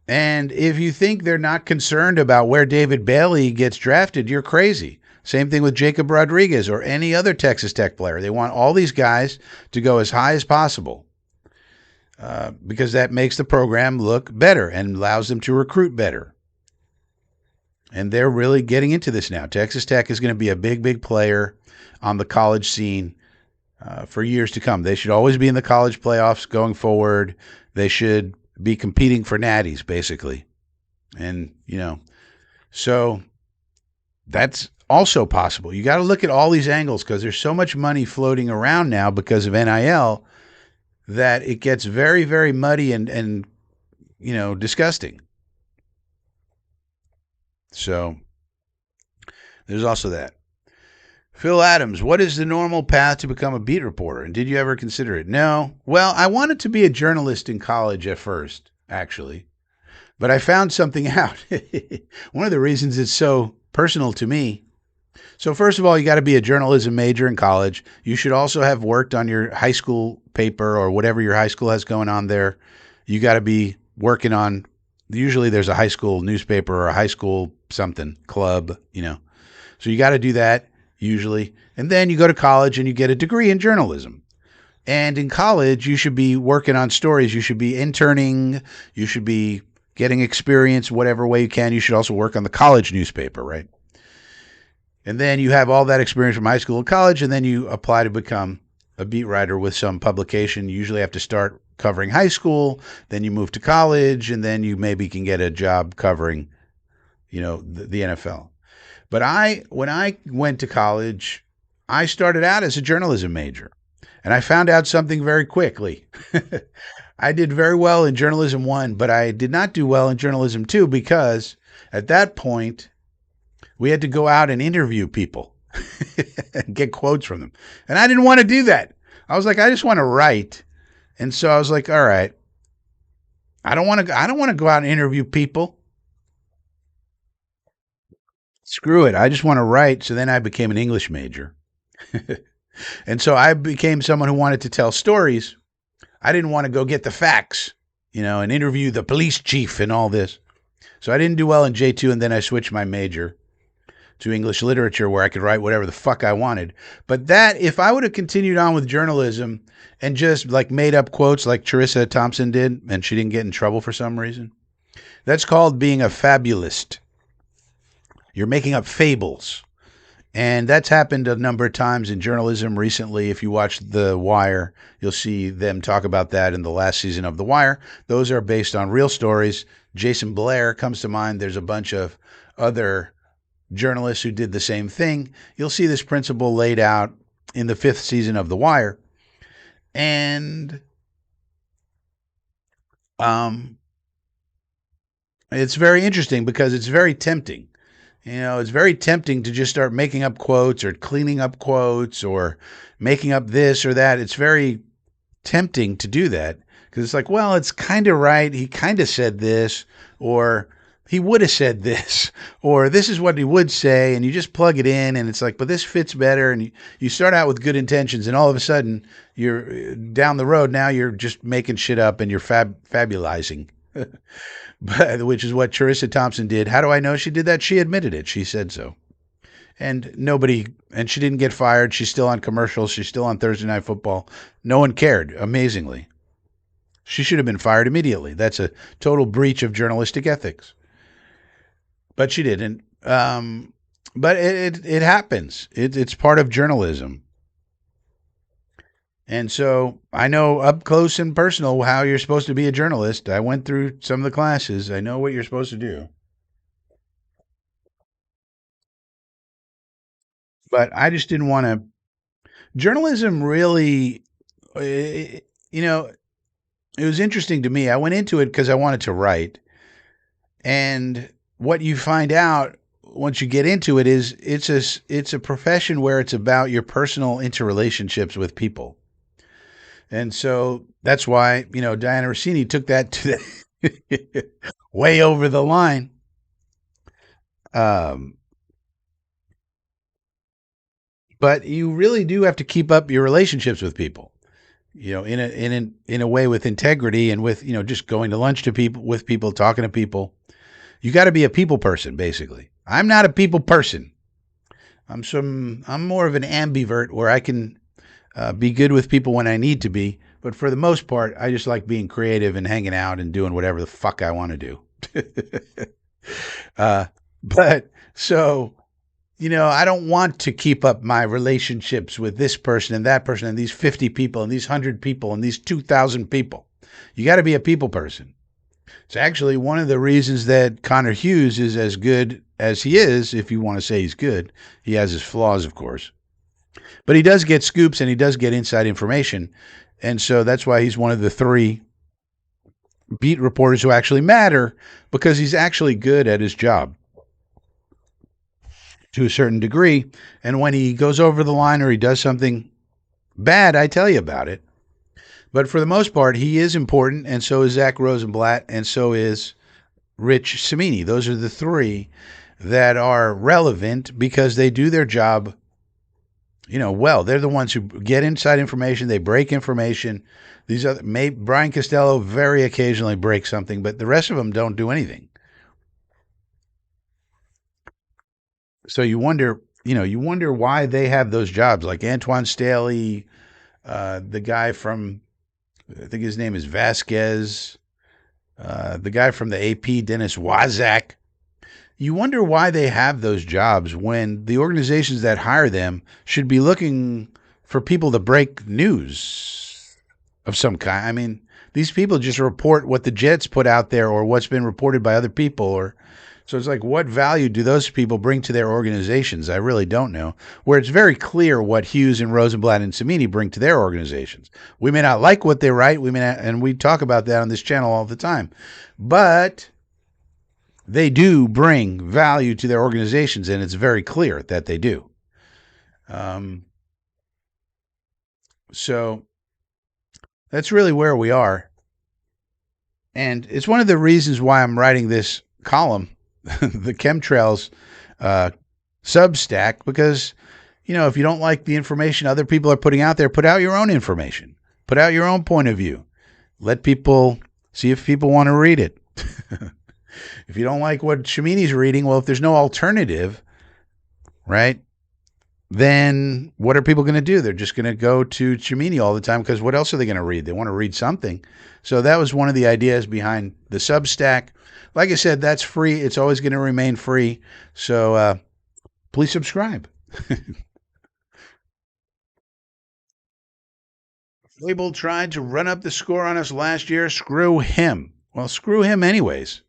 And if you think they're not concerned about where David Bailey gets drafted, you're crazy. Same thing with Jacob Rodriguez or any other Texas Tech player. They want all these guys to go as high as possible because that makes the program look better and allows them to recruit better. And they're really getting into this now. Texas Tech is going to be a big player on the college scene for years to come. They should always be in the college playoffs going forward. They should be competing for natties, basically. And, so that's also possible. You got to look at all these angles because there's so much money floating around now because of NIL that it gets very muddy and disgusting. So there's also that. Phil Adams, what is the normal path to become a beat reporter? And did you ever consider it? No. Well, I wanted to be a journalist in college at first, actually. But I found something out. One of the reasons it's so personal to me. So first of all, you got to be a journalism major in college. You should also have worked on your high school paper or whatever your high school has going on there. You got to be working on, usually there's a high school newspaper or a high school something club, So you got to do that usually. And then you go to college and you get a degree in journalism. And in college, you should be working on stories. You should be interning. You should be getting experience whatever way you can. You should also work on the college newspaper, right? And then you have all that experience from high school and college, and then you apply to become a beat writer with some publication. You usually have to start covering high school, then you move to college, and then you maybe can get a job covering, the NFL. But when I went to college, I started out as a journalism major, and I found out something very quickly. I did very well in journalism one, but I did not do well in journalism two because at that point we had to go out and interview people and get quotes from them. And I didn't want to do that. I was like, I just want to write. And so I was like, all right, I don't want to go out and interview people. Screw it. I just want to write. So then I became an English major. And so I became someone who wanted to tell stories. I didn't want to go get the facts, and interview the police chief and all this. So I didn't do well in J2, and then I switched my major to English literature where I could write whatever the fuck I wanted. But that, if I would have continued on with journalism and just like made up quotes like Charissa Thompson did, and she didn't get in trouble for some reason, that's called being a fabulist. You're making up fables. And that's happened a number of times in journalism recently. If you watch The Wire, you'll see them talk about that in the last season of The Wire. Those are based on real stories. Jason Blair comes to mind. There's a bunch of other journalists who did the same thing. You'll see this principle laid out in the 5th season of The Wire. And it's very interesting because it's very tempting. It's very tempting to just start making up quotes or cleaning up quotes or making up this or that. It's very tempting to do that because it's like, well, it's kind of right. He kind of said this, or he would have said this, or this is what he would say. And you just plug it in and it's like, but this fits better. And you start out with good intentions and all of a sudden you're down the road. Now you're just making shit up and you're fabulizing. Which is what Charissa Thompson did. How do I know she did that? She admitted it. She said so. And she didn't get fired. She's still on commercials. She's still on Thursday Night Football. No one cared, amazingly. She should have been fired immediately. That's a total breach of journalistic ethics. But she didn't. But it happens. It's part of journalism. And so I know up close and personal how you're supposed to be a journalist. I went through some of the classes. I know what you're supposed to do. But I just didn't want to. Journalism really, it was interesting to me. I went into it because I wanted to write. And what you find out once you get into it is it's a profession where it's about your personal interrelationships with people. And so that's why, Diana Rossini took that to the way over the line. But you really do have to keep up your relationships with people, in a way with integrity and with, just going to lunch with people, talking to people. You got to be a people person, basically. I'm not a people person. I'm more of an ambivert where I can be good with people when I need to be. But for the most part, I just like being creative and hanging out and doing whatever the fuck I want to do. But so, I don't want to keep up my relationships with this person and that person and these 50 people and these 100 people and these 2,000 people. You got to be a people person. It's actually one of the reasons that Connor Hughes is as good as he is, if you want to say he's good. He has his flaws, of course. But he does get scoops and he does get inside information. And so that's why he's one of the 3 beat reporters who actually matter, because he's actually good at his job to a certain degree. And when he goes over the line or he does something bad, I tell you about it. But for the most part, he is important, and so is Zach Rosenblatt, and so is Rich Cimini. Those are the 3 that are relevant because they do their job, well. They're the ones who get inside information. They break information. These other, Brian Costello very occasionally breaks something, but the rest of them don't do anything. So you wonder why they have those jobs, like Antoine Staley, the guy from, I think his name is Vasquez, the guy from the AP, Dennis Waszak. You wonder why they have those jobs when the organizations that hire them should be looking for people to break news of some kind. I mean, these people just report what the Jets put out there or what's been reported by other people. Or So it's like, what value do those people bring to their organizations? I really don't know. Where it's very clear what Hughes and Rosenblatt and Samini bring to their organizations. We may not like what they write, we may not, and we talk about that on this channel all the time, but they do bring value to their organizations, and it's very clear that they do. So that's really where we are. And it's one of the reasons why I'm writing this column, the chemtrails Substack, because, if you don't like the information other people are putting out there, put out your own information. Put out your own point of view. Let people see if people want to read it. If you don't like what Shamini's reading, well, if there's no alternative, right, then what are people going to do? They're just going to go to Shamini all the time, because what else are they going to read? They want to read something. So that was one of the ideas behind the Substack. Like I said, that's free. It's always going to remain free. So please subscribe. Fable tried to run up the score on us last year. Screw him. Well, screw him anyways.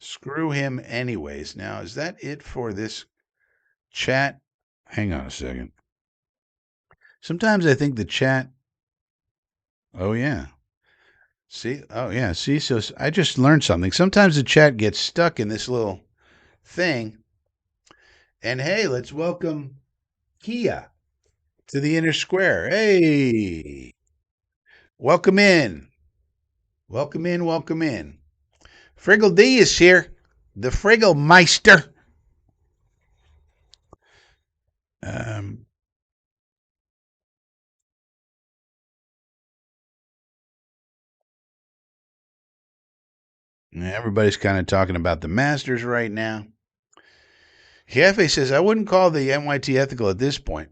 Screw him anyways. Now, is that it for this chat? Hang on a second. Sometimes I think the chat. Oh, yeah. See? Oh, yeah. See? So I just learned something. Sometimes the chat gets stuck in this little thing. And hey, let's welcome Kia to the inner square. Hey. Welcome in. Welcome in. Welcome in. Friggle D is here. The Friggle Meister. Everybody's kind of talking about the Masters right now. Jefe says, I wouldn't call the NYT ethical at this point.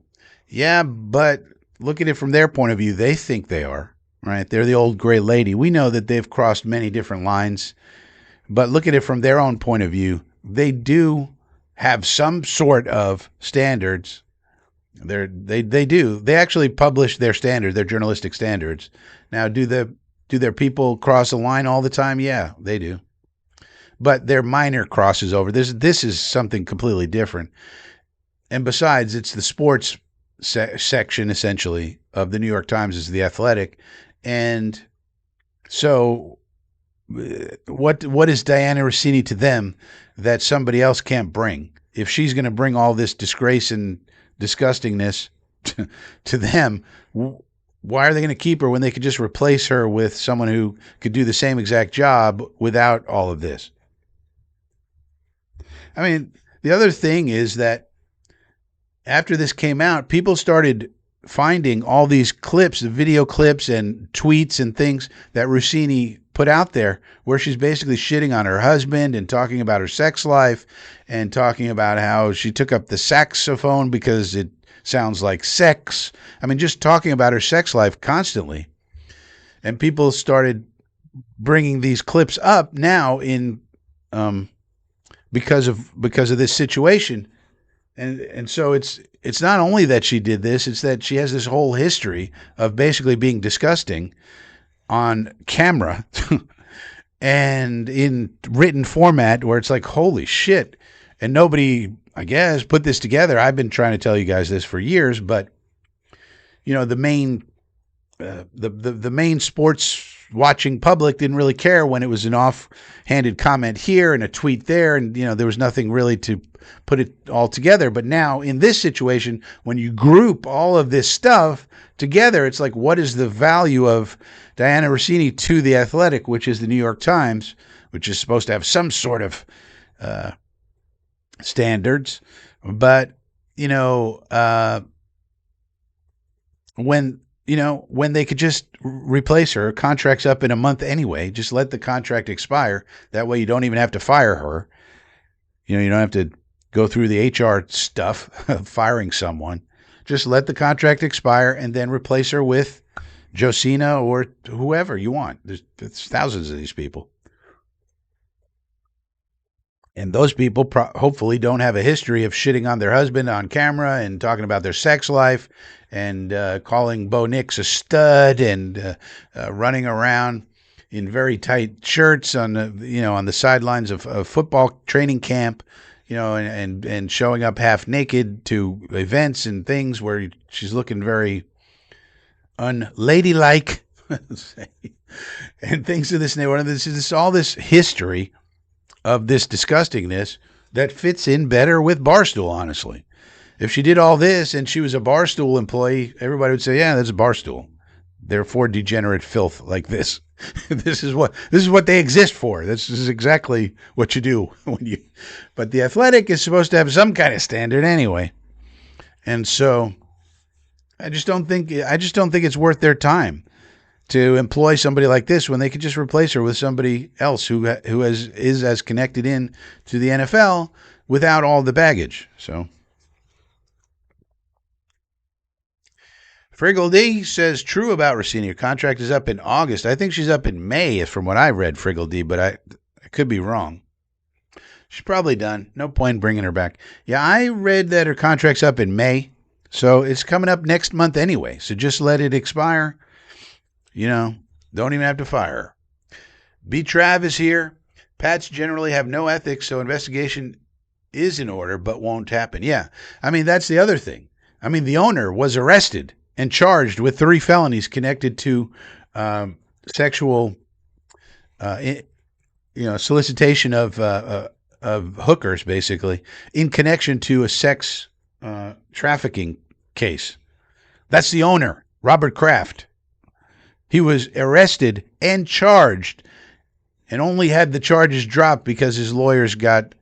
Yeah, but look at it from their point of view. They think they are, right? They're the old gray lady. We know that they've crossed many different lines, but look at it from their own point of view. They do have some sort of standards. They do. They actually publish their standards, their journalistic standards. Now, do their people cross a line all the time? Yeah, they do. But they're minor crosses over. This is something completely different. And besides, it's the sports section, essentially, of the New York Times is The Athletic. And so what is Diana Rossini to them that somebody else can't bring? If she's going to bring all this disgrace and disgustingness to them, why are they going to keep her when they could just replace her with someone who could do the same exact job without all of this? I mean, the other thing is that after this came out, people started finding all these clips, video clips and tweets and things that Rossini put out there where she's basically shitting on her husband and talking about her sex life and talking about how she took up the saxophone because it sounds like sex. I mean, just talking about her sex life constantly. And people started bringing these clips up now in because of this situation. And so it's not only that she did this, it's that she has this whole history of basically being disgusting on camera and in written format where it's like, holy shit. And nobody, I guess, put this together. I've been trying to tell you guys this for years, but the main the main sports watching public didn't really care when it was an offhanded comment here and a tweet there, and there was nothing really to put it all together. But now in this situation, when you group all of this stuff together, it's like, what is the value of Diana Rossini to The Athletic, which is the New York Times, which is supposed to have some sort of standards? But when they could just replace her contract's up in a month anyway, just let the contract expire. That way you don't even have to fire her. You don't have to go through the HR stuff of firing someone. Just let the contract expire and then replace her with Josina or whoever you want. There's thousands of these people. And those people hopefully don't have a history of shitting on their husband on camera and talking about their sex life and calling Bo Nix a stud and running around in very tight shirts on the on the sidelines of football training camp, and showing up half naked to events and things where she's looking very unladylike, and things of this nature. This is all this history of this disgustingness that fits in better with Barstool, honestly. If she did all this and she was a Barstool employee, everybody would say, yeah, that's a Barstool. They're for degenerate filth like this. This is what they exist for. This is exactly what you do when you. But the Athletic is supposed to have some kind of standard anyway, and so I just don't think it's worth their time to employ somebody like this when they could just replace her with somebody else who is as connected in to the NFL without all the baggage. So. Friggle says true about Rossini. Her contract is up in August. I think she's up in May, from what I read, Friggle but I could be wrong. She's probably done. No point bringing her back. Yeah, I read that her contract's up in May, so it's coming up next month anyway. So just let it expire. Don't even have to fire her. B. Trav is here. Pats generally have no ethics, so investigation is in order, but won't happen. Yeah, I mean, that's the other thing. I mean, the owner was arrested and charged with 3 felonies connected to sexual, solicitation of hookers, basically, in connection to a sex trafficking case. That's the owner, Robert Kraft. He was arrested and charged, and only had the charges dropped because his lawyers got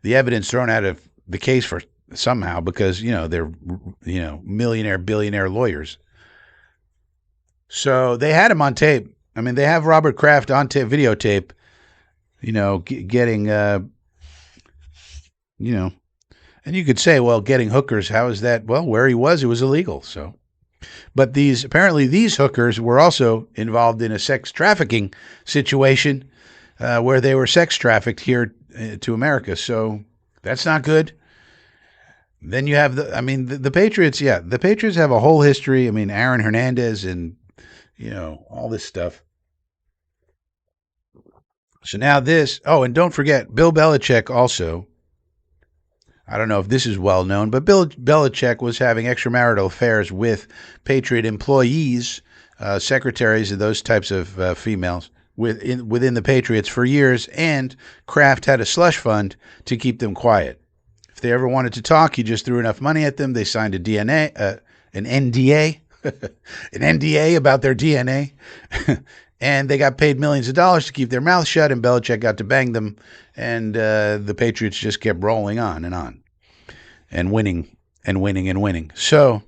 the evidence thrown out of the case for somehow, because they're millionaire billionaire lawyers. So they had him on tape. I mean, they have Robert Kraft on tape, videotape, getting and you could say, well, getting hookers, how is that? Well, where he was, it was illegal. So, but apparently these hookers were also involved in a sex trafficking situation where they were sex trafficked here to America. So that's not good. Then you have the Patriots. Yeah, the Patriots have a whole history. I mean, Aaron Hernandez and, all this stuff. So now this. Oh, and don't forget, Bill Belichick also. I don't know if this is well known, but Bill Belichick was having extramarital affairs with Patriot employees, secretaries, and those types of females within the Patriots for years, and Kraft had a slush fund to keep them quiet. If they ever wanted to talk, he just threw enough money at them. They signed an NDA, an NDA about their DNA, and they got paid millions of dollars to keep their mouth shut, and Belichick got to bang them, and the Patriots just kept rolling on, and winning, and winning, and winning. So,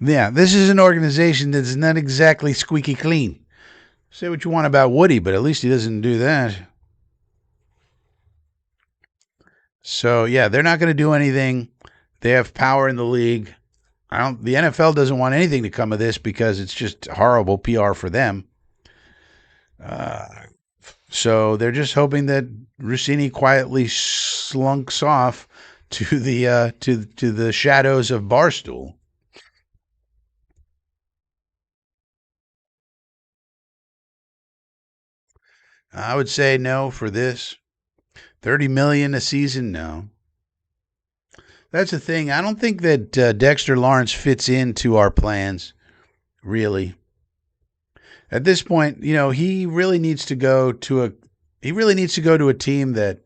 yeah, this is an organization that's not exactly squeaky clean. Say what you want about Woody, but at least he doesn't do that. So, yeah, they're not going to do anything. They have power in the league. The NFL doesn't want anything to come of this because it's just horrible PR for them. So they're just hoping that Rossini quietly slunks off to the shadows of Barstool. I would say no for this. $30 million a season, no. That's the thing. I don't think that Dexter Lawrence fits into our plans, really. At this point, he really needs to go to a team that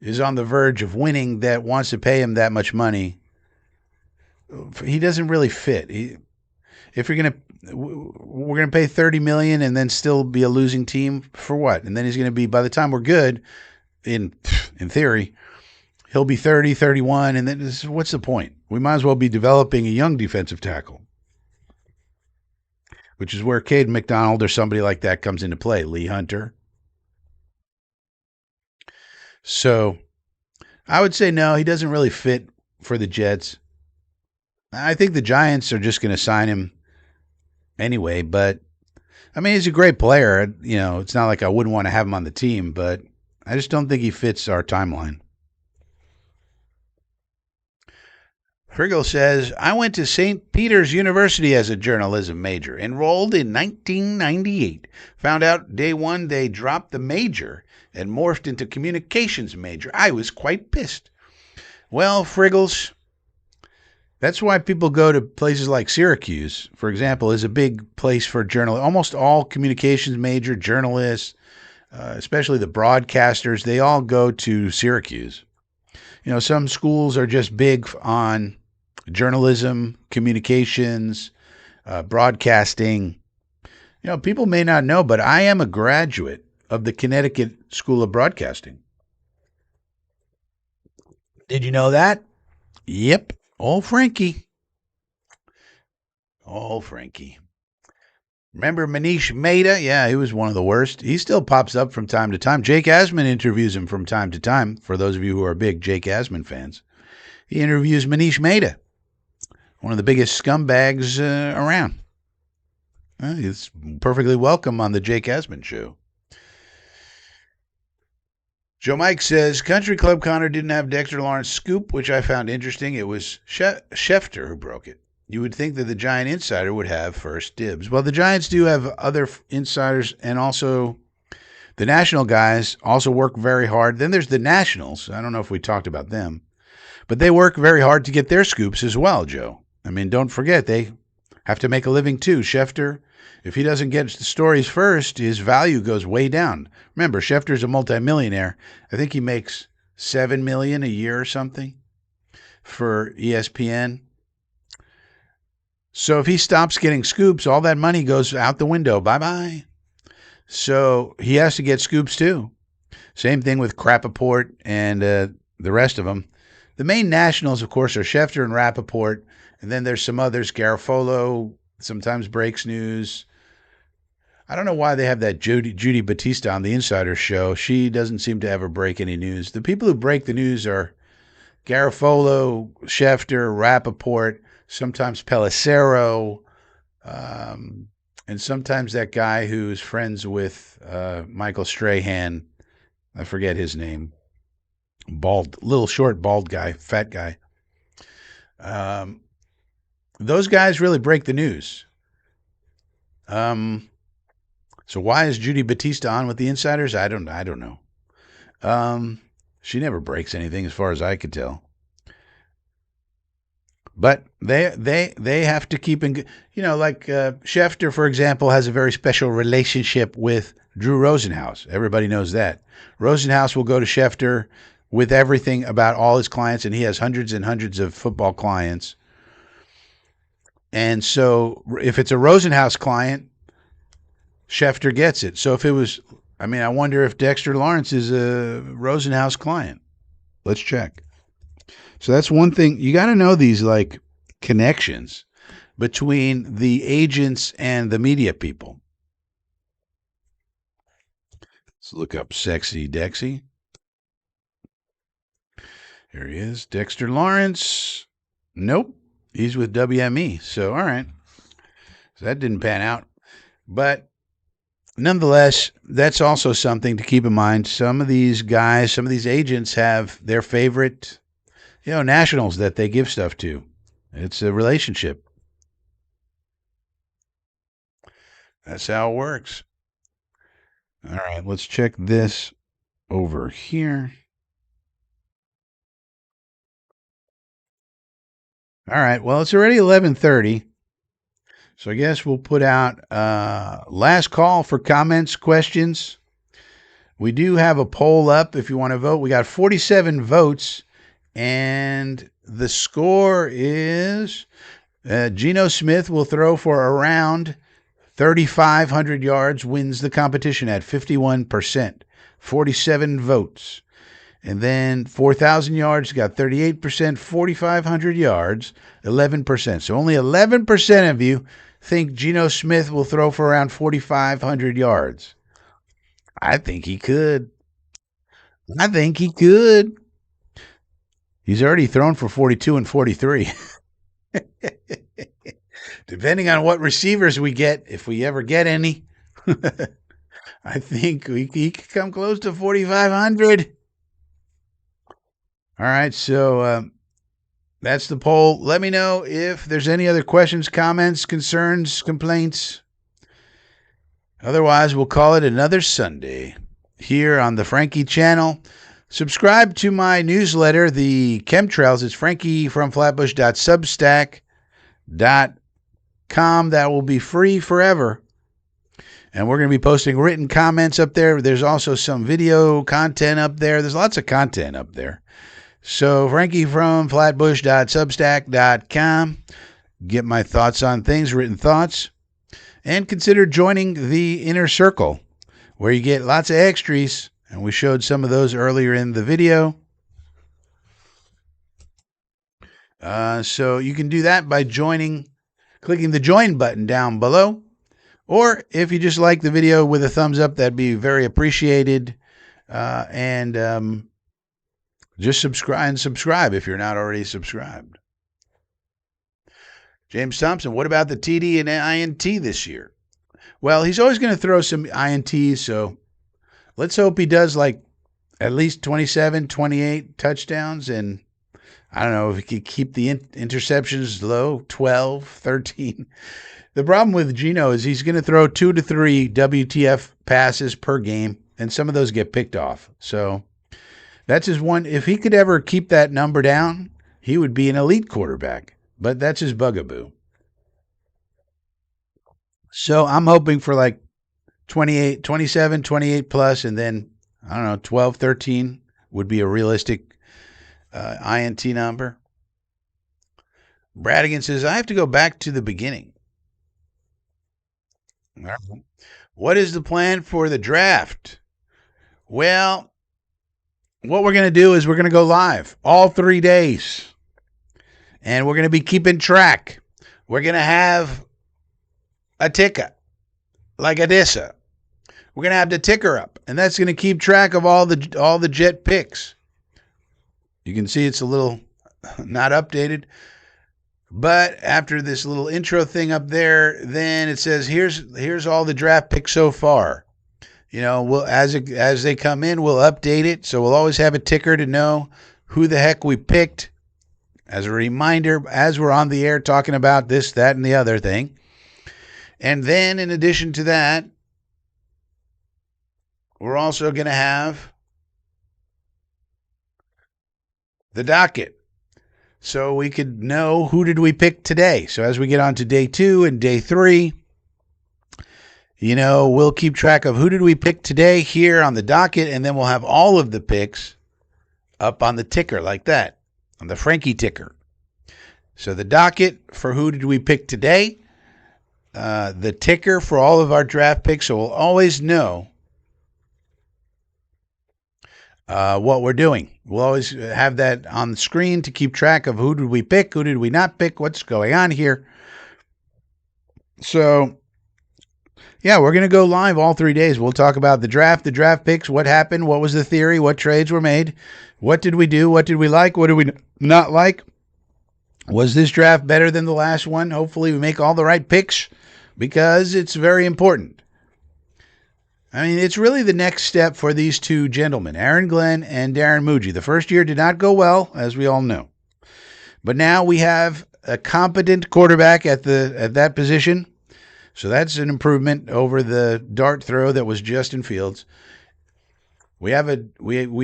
is on the verge of winning, that wants to pay him that much money. He doesn't really fit. If we're gonna pay $30 million and then still be a losing team, for what? And then he's gonna be, by the time we're good, in theory, he'll be 30, 31, and then what's the point? We might as well be developing a young defensive tackle, which is where Cade McDonald or somebody like that comes into play, Lee Hunter. So I would say no, he doesn't really fit for the Jets. I think the Giants are just going to sign him anyway, but I mean, he's a great player. It's not like I wouldn't want to have him on the team, but I just don't think he fits our timeline. Friggle says, I went to St. Peter's University as a journalism major, enrolled in 1998. Found out day one they dropped the major and morphed into communications major. I was quite pissed. Well, Friggles, that's why people go to places like Syracuse, for example, is a big place for journalists. Almost all communications major journalists, especially the broadcasters, they all go to Syracuse. You know, some schools are just big on journalism, communications, broadcasting. You know, people may not know, but I am a graduate of the Connecticut School of Broadcasting. Did you know that? Yep. Old Frankie. Oh, Frankie. Remember Manish Mehta? Yeah, he was one of the worst. He still pops up from time to time. Jake Asman interviews him from time to time. For those of you who are big Jake Asman fans, he interviews Manish Mehta, one of the biggest scumbags around. He's perfectly welcome on the Jake Asman show. Joe Mike says, Country Club Connor didn't have Dexter Lawrence scoop, which I found interesting. It was Schefter who broke it. You would think that the Giant insider would have first dibs. Well, the Giants do have other insiders, and also the national guys also work very hard. Then there's the Nationals. I don't know if we talked about them, but they work very hard to get their scoops as well, Joe. I mean, don't forget, they have to make a living too. Schefter, if he doesn't get the stories first, his value goes way down. Remember, Schefter's a multimillionaire. I think he makes $7 million a year or something for ESPN. So if he stops getting scoops, all that money goes out the window. Bye-bye. So he has to get scoops too. Same thing with Rappaport and the rest of them. The main nationals, of course, are Schefter and Rappaport. And then there's some others. Garofalo sometimes breaks news. I don't know why they have that Judy Batista on the Insider Show. She doesn't seem to ever break any news. The people who break the news are Garofalo, Schefter, Rappaport, sometimes Pelissero, and sometimes that guy who's friends with Michael Strahan. I forget his name. Bald, little short, bald guy, fat guy. Those guys really break the news. So why is Judy Batista on with the Insiders? I don't know. She never breaks anything as far as I could tell. But they have to keep in, you know, like Schefter, for example, has a very special relationship with Drew Rosenhaus. Everybody knows that. Rosenhaus will go to Schefter with everything about all his clients, and he has hundreds and hundreds of football clients. And so if it's a Rosenhaus client, Schefter gets it. So if it was, I mean, I wonder if Dexter Lawrence is a Rosenhaus client. Let's check. So that's one thing. You got to know these like connections between the agents and the media people. Let's look up Sexy Dexy. Here he is. Dexter Lawrence. Nope. He's with WME. So, all right. So that didn't pan out. But nonetheless, that's also something to keep in mind. Some of these guys, some of these agents have their favorite, you know, nationals that they give stuff to. It's a relationship. That's how it works. All right, let's check this over here. All right, well, it's already 11:30. So I guess we'll put out last call for comments, questions. We do have a poll up if you want to vote. We got 47 votes, and the score is Geno Smith will throw for around 3,500 yards, wins the competition at 51%, 47 votes. And then 4,000 yards got 38%, 4,500 yards, 11%. So only 11% of you think Geno Smith will throw for around 4,500 yards. I think he could. I think he could. He's already thrown for 42 and 43. Depending on what receivers we get, if we ever get any, I think he could come close to 4,500. All right, so That's the poll. Let me know if there's any other questions, comments, concerns, complaints. Otherwise, we'll call it another Sunday here on the Frankie channel. Subscribe to my newsletter, the Chemtrails. It's frankiefromflatbush.substack.com. That will be free forever. And we're going to be posting written comments up there. There's also some video content up there. There's lots of content up there. So frankiefromflatbush.substack.com. Get my thoughts on things, written thoughts. And consider joining the inner circle, where you get lots of extras. And we showed some of those earlier in the video. So you can do that by clicking the join button down below. Or if you just like the video with a thumbs up, that'd be very appreciated. Just subscribe if you're not already subscribed. James Thompson, what about the TD and INT this year? Well, he's always going to throw some INTs, so let's hope he does like at least 27, 28 touchdowns, and I don't know if he could keep the interceptions low, 12, 13. The problem with Geno is he's going to throw 2 to 3 WTF passes per game, and some of those get picked off. So that's his one. If he could ever keep that number down, he would be an elite quarterback. But that's his bugaboo. So I'm hoping for like 28, 27, 28 plus, and then, I don't know, 12, 13 would be a realistic INT number. Bradigan says, I have to go back to the beginning. What is the plan for the draft? Well, what we're going to do is we're going to go live all 3 days. And we're going to be keeping track. We're going to have a ticker, like a DISA. We're going to have the ticker up, and that's going to keep track of all the Jet picks. You can see it's a little not updated. But after this little intro thing up there, then it says here's all the draft picks so far. You know, we'll as they come in, we'll update it. So we'll always have a ticker to know who the heck we picked. As a reminder, as we're on the air talking about this, that, and the other thing. And then in addition to that, we're also going to have the docket. So we could know who did we pick today. So as we get on to day 2 and day 3, you know, we'll keep track of who did we pick today here on the docket, and then we'll have all of the picks up on the ticker like that, on the Frankie ticker. So the docket for who did we pick today, the ticker for all of our draft picks, so we'll always know what we're doing. We'll always have that on the screen to keep track of who did we pick, who did we not pick, what's going on here. So, yeah, we're going to go live all 3 days. We'll talk about the draft picks, what happened, what was the theory, what trades were made, what did we do, what did we like, what did we not like. Was this draft better than the last one? Hopefully we make all the right picks because it's very important. I mean, it's really the next step for these two gentlemen, Aaron Glenn and Darren Muji. The first year did not go well, as we all know. But now we have a competent quarterback at that position. So that's an improvement over the dart throw that was Justin Fields. We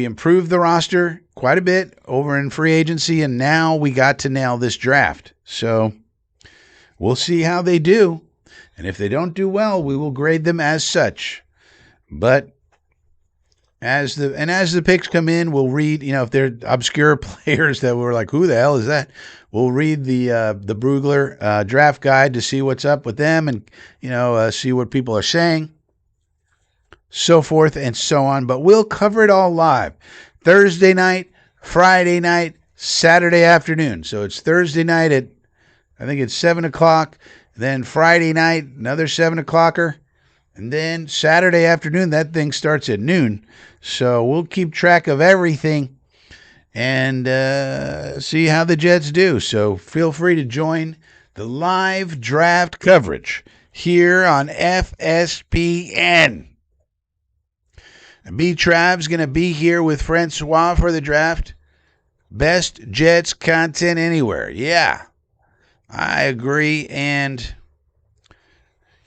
improved the roster quite a bit over in free agency, and now we got to nail this draft. So we'll see how they do. And if they don't do well, we will grade them as such. But as the picks come in, we'll read, if they're obscure players that we're like, who the hell is that? We'll read the Brugler draft guide to see what's up with them and, see what people are saying, so forth and so on. But we'll cover it all live. Thursday night, Friday night, Saturday afternoon. So it's Thursday night at, I think it's 7 o'clock. Then Friday night, another 7 o'clocker. And then Saturday afternoon, that thing starts at noon. So we'll keep track of everything and see how the Jets do. So feel free to join the live draft coverage here on FSPN. B. Trav's going to be here with Francois for the draft. best Jets content anywhere. Yeah, I agree. And,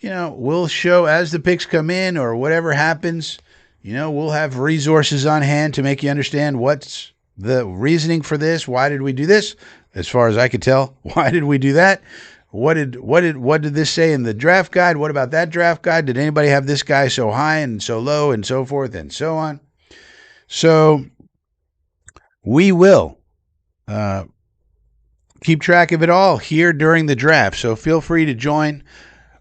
we'll show as the picks come in or whatever happens, we'll have resources on hand to make you understand what's the reasoning for this. Why did we do this? As far as I could tell, why did we do that? What did this say in the draft guide? What about that draft guide? Did anybody have this guy so high and so low and so forth and so on? So we will keep track of it all here during the draft. So feel free to join.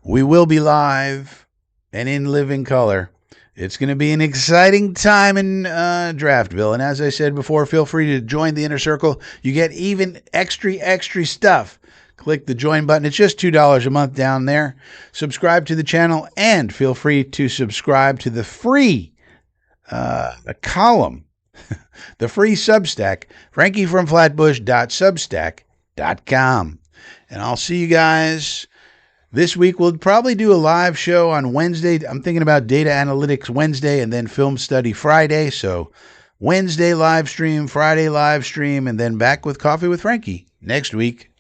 We will be live and in living color. It's going to be an exciting time in Draftville. And as I said before, feel free to join the inner circle. You get even extra stuff. Click the join button. It's just $2 a month down there. Subscribe to the channel and feel free to subscribe to the free column, the free Substack, frankiefromflatbush.substack.com. And I'll see you guys this week. We'll probably do a live show on Wednesday. I'm thinking about Data Analytics Wednesday and then Film Study Friday. So Wednesday live stream, Friday live stream, and then back with Coffee with Frankie next week.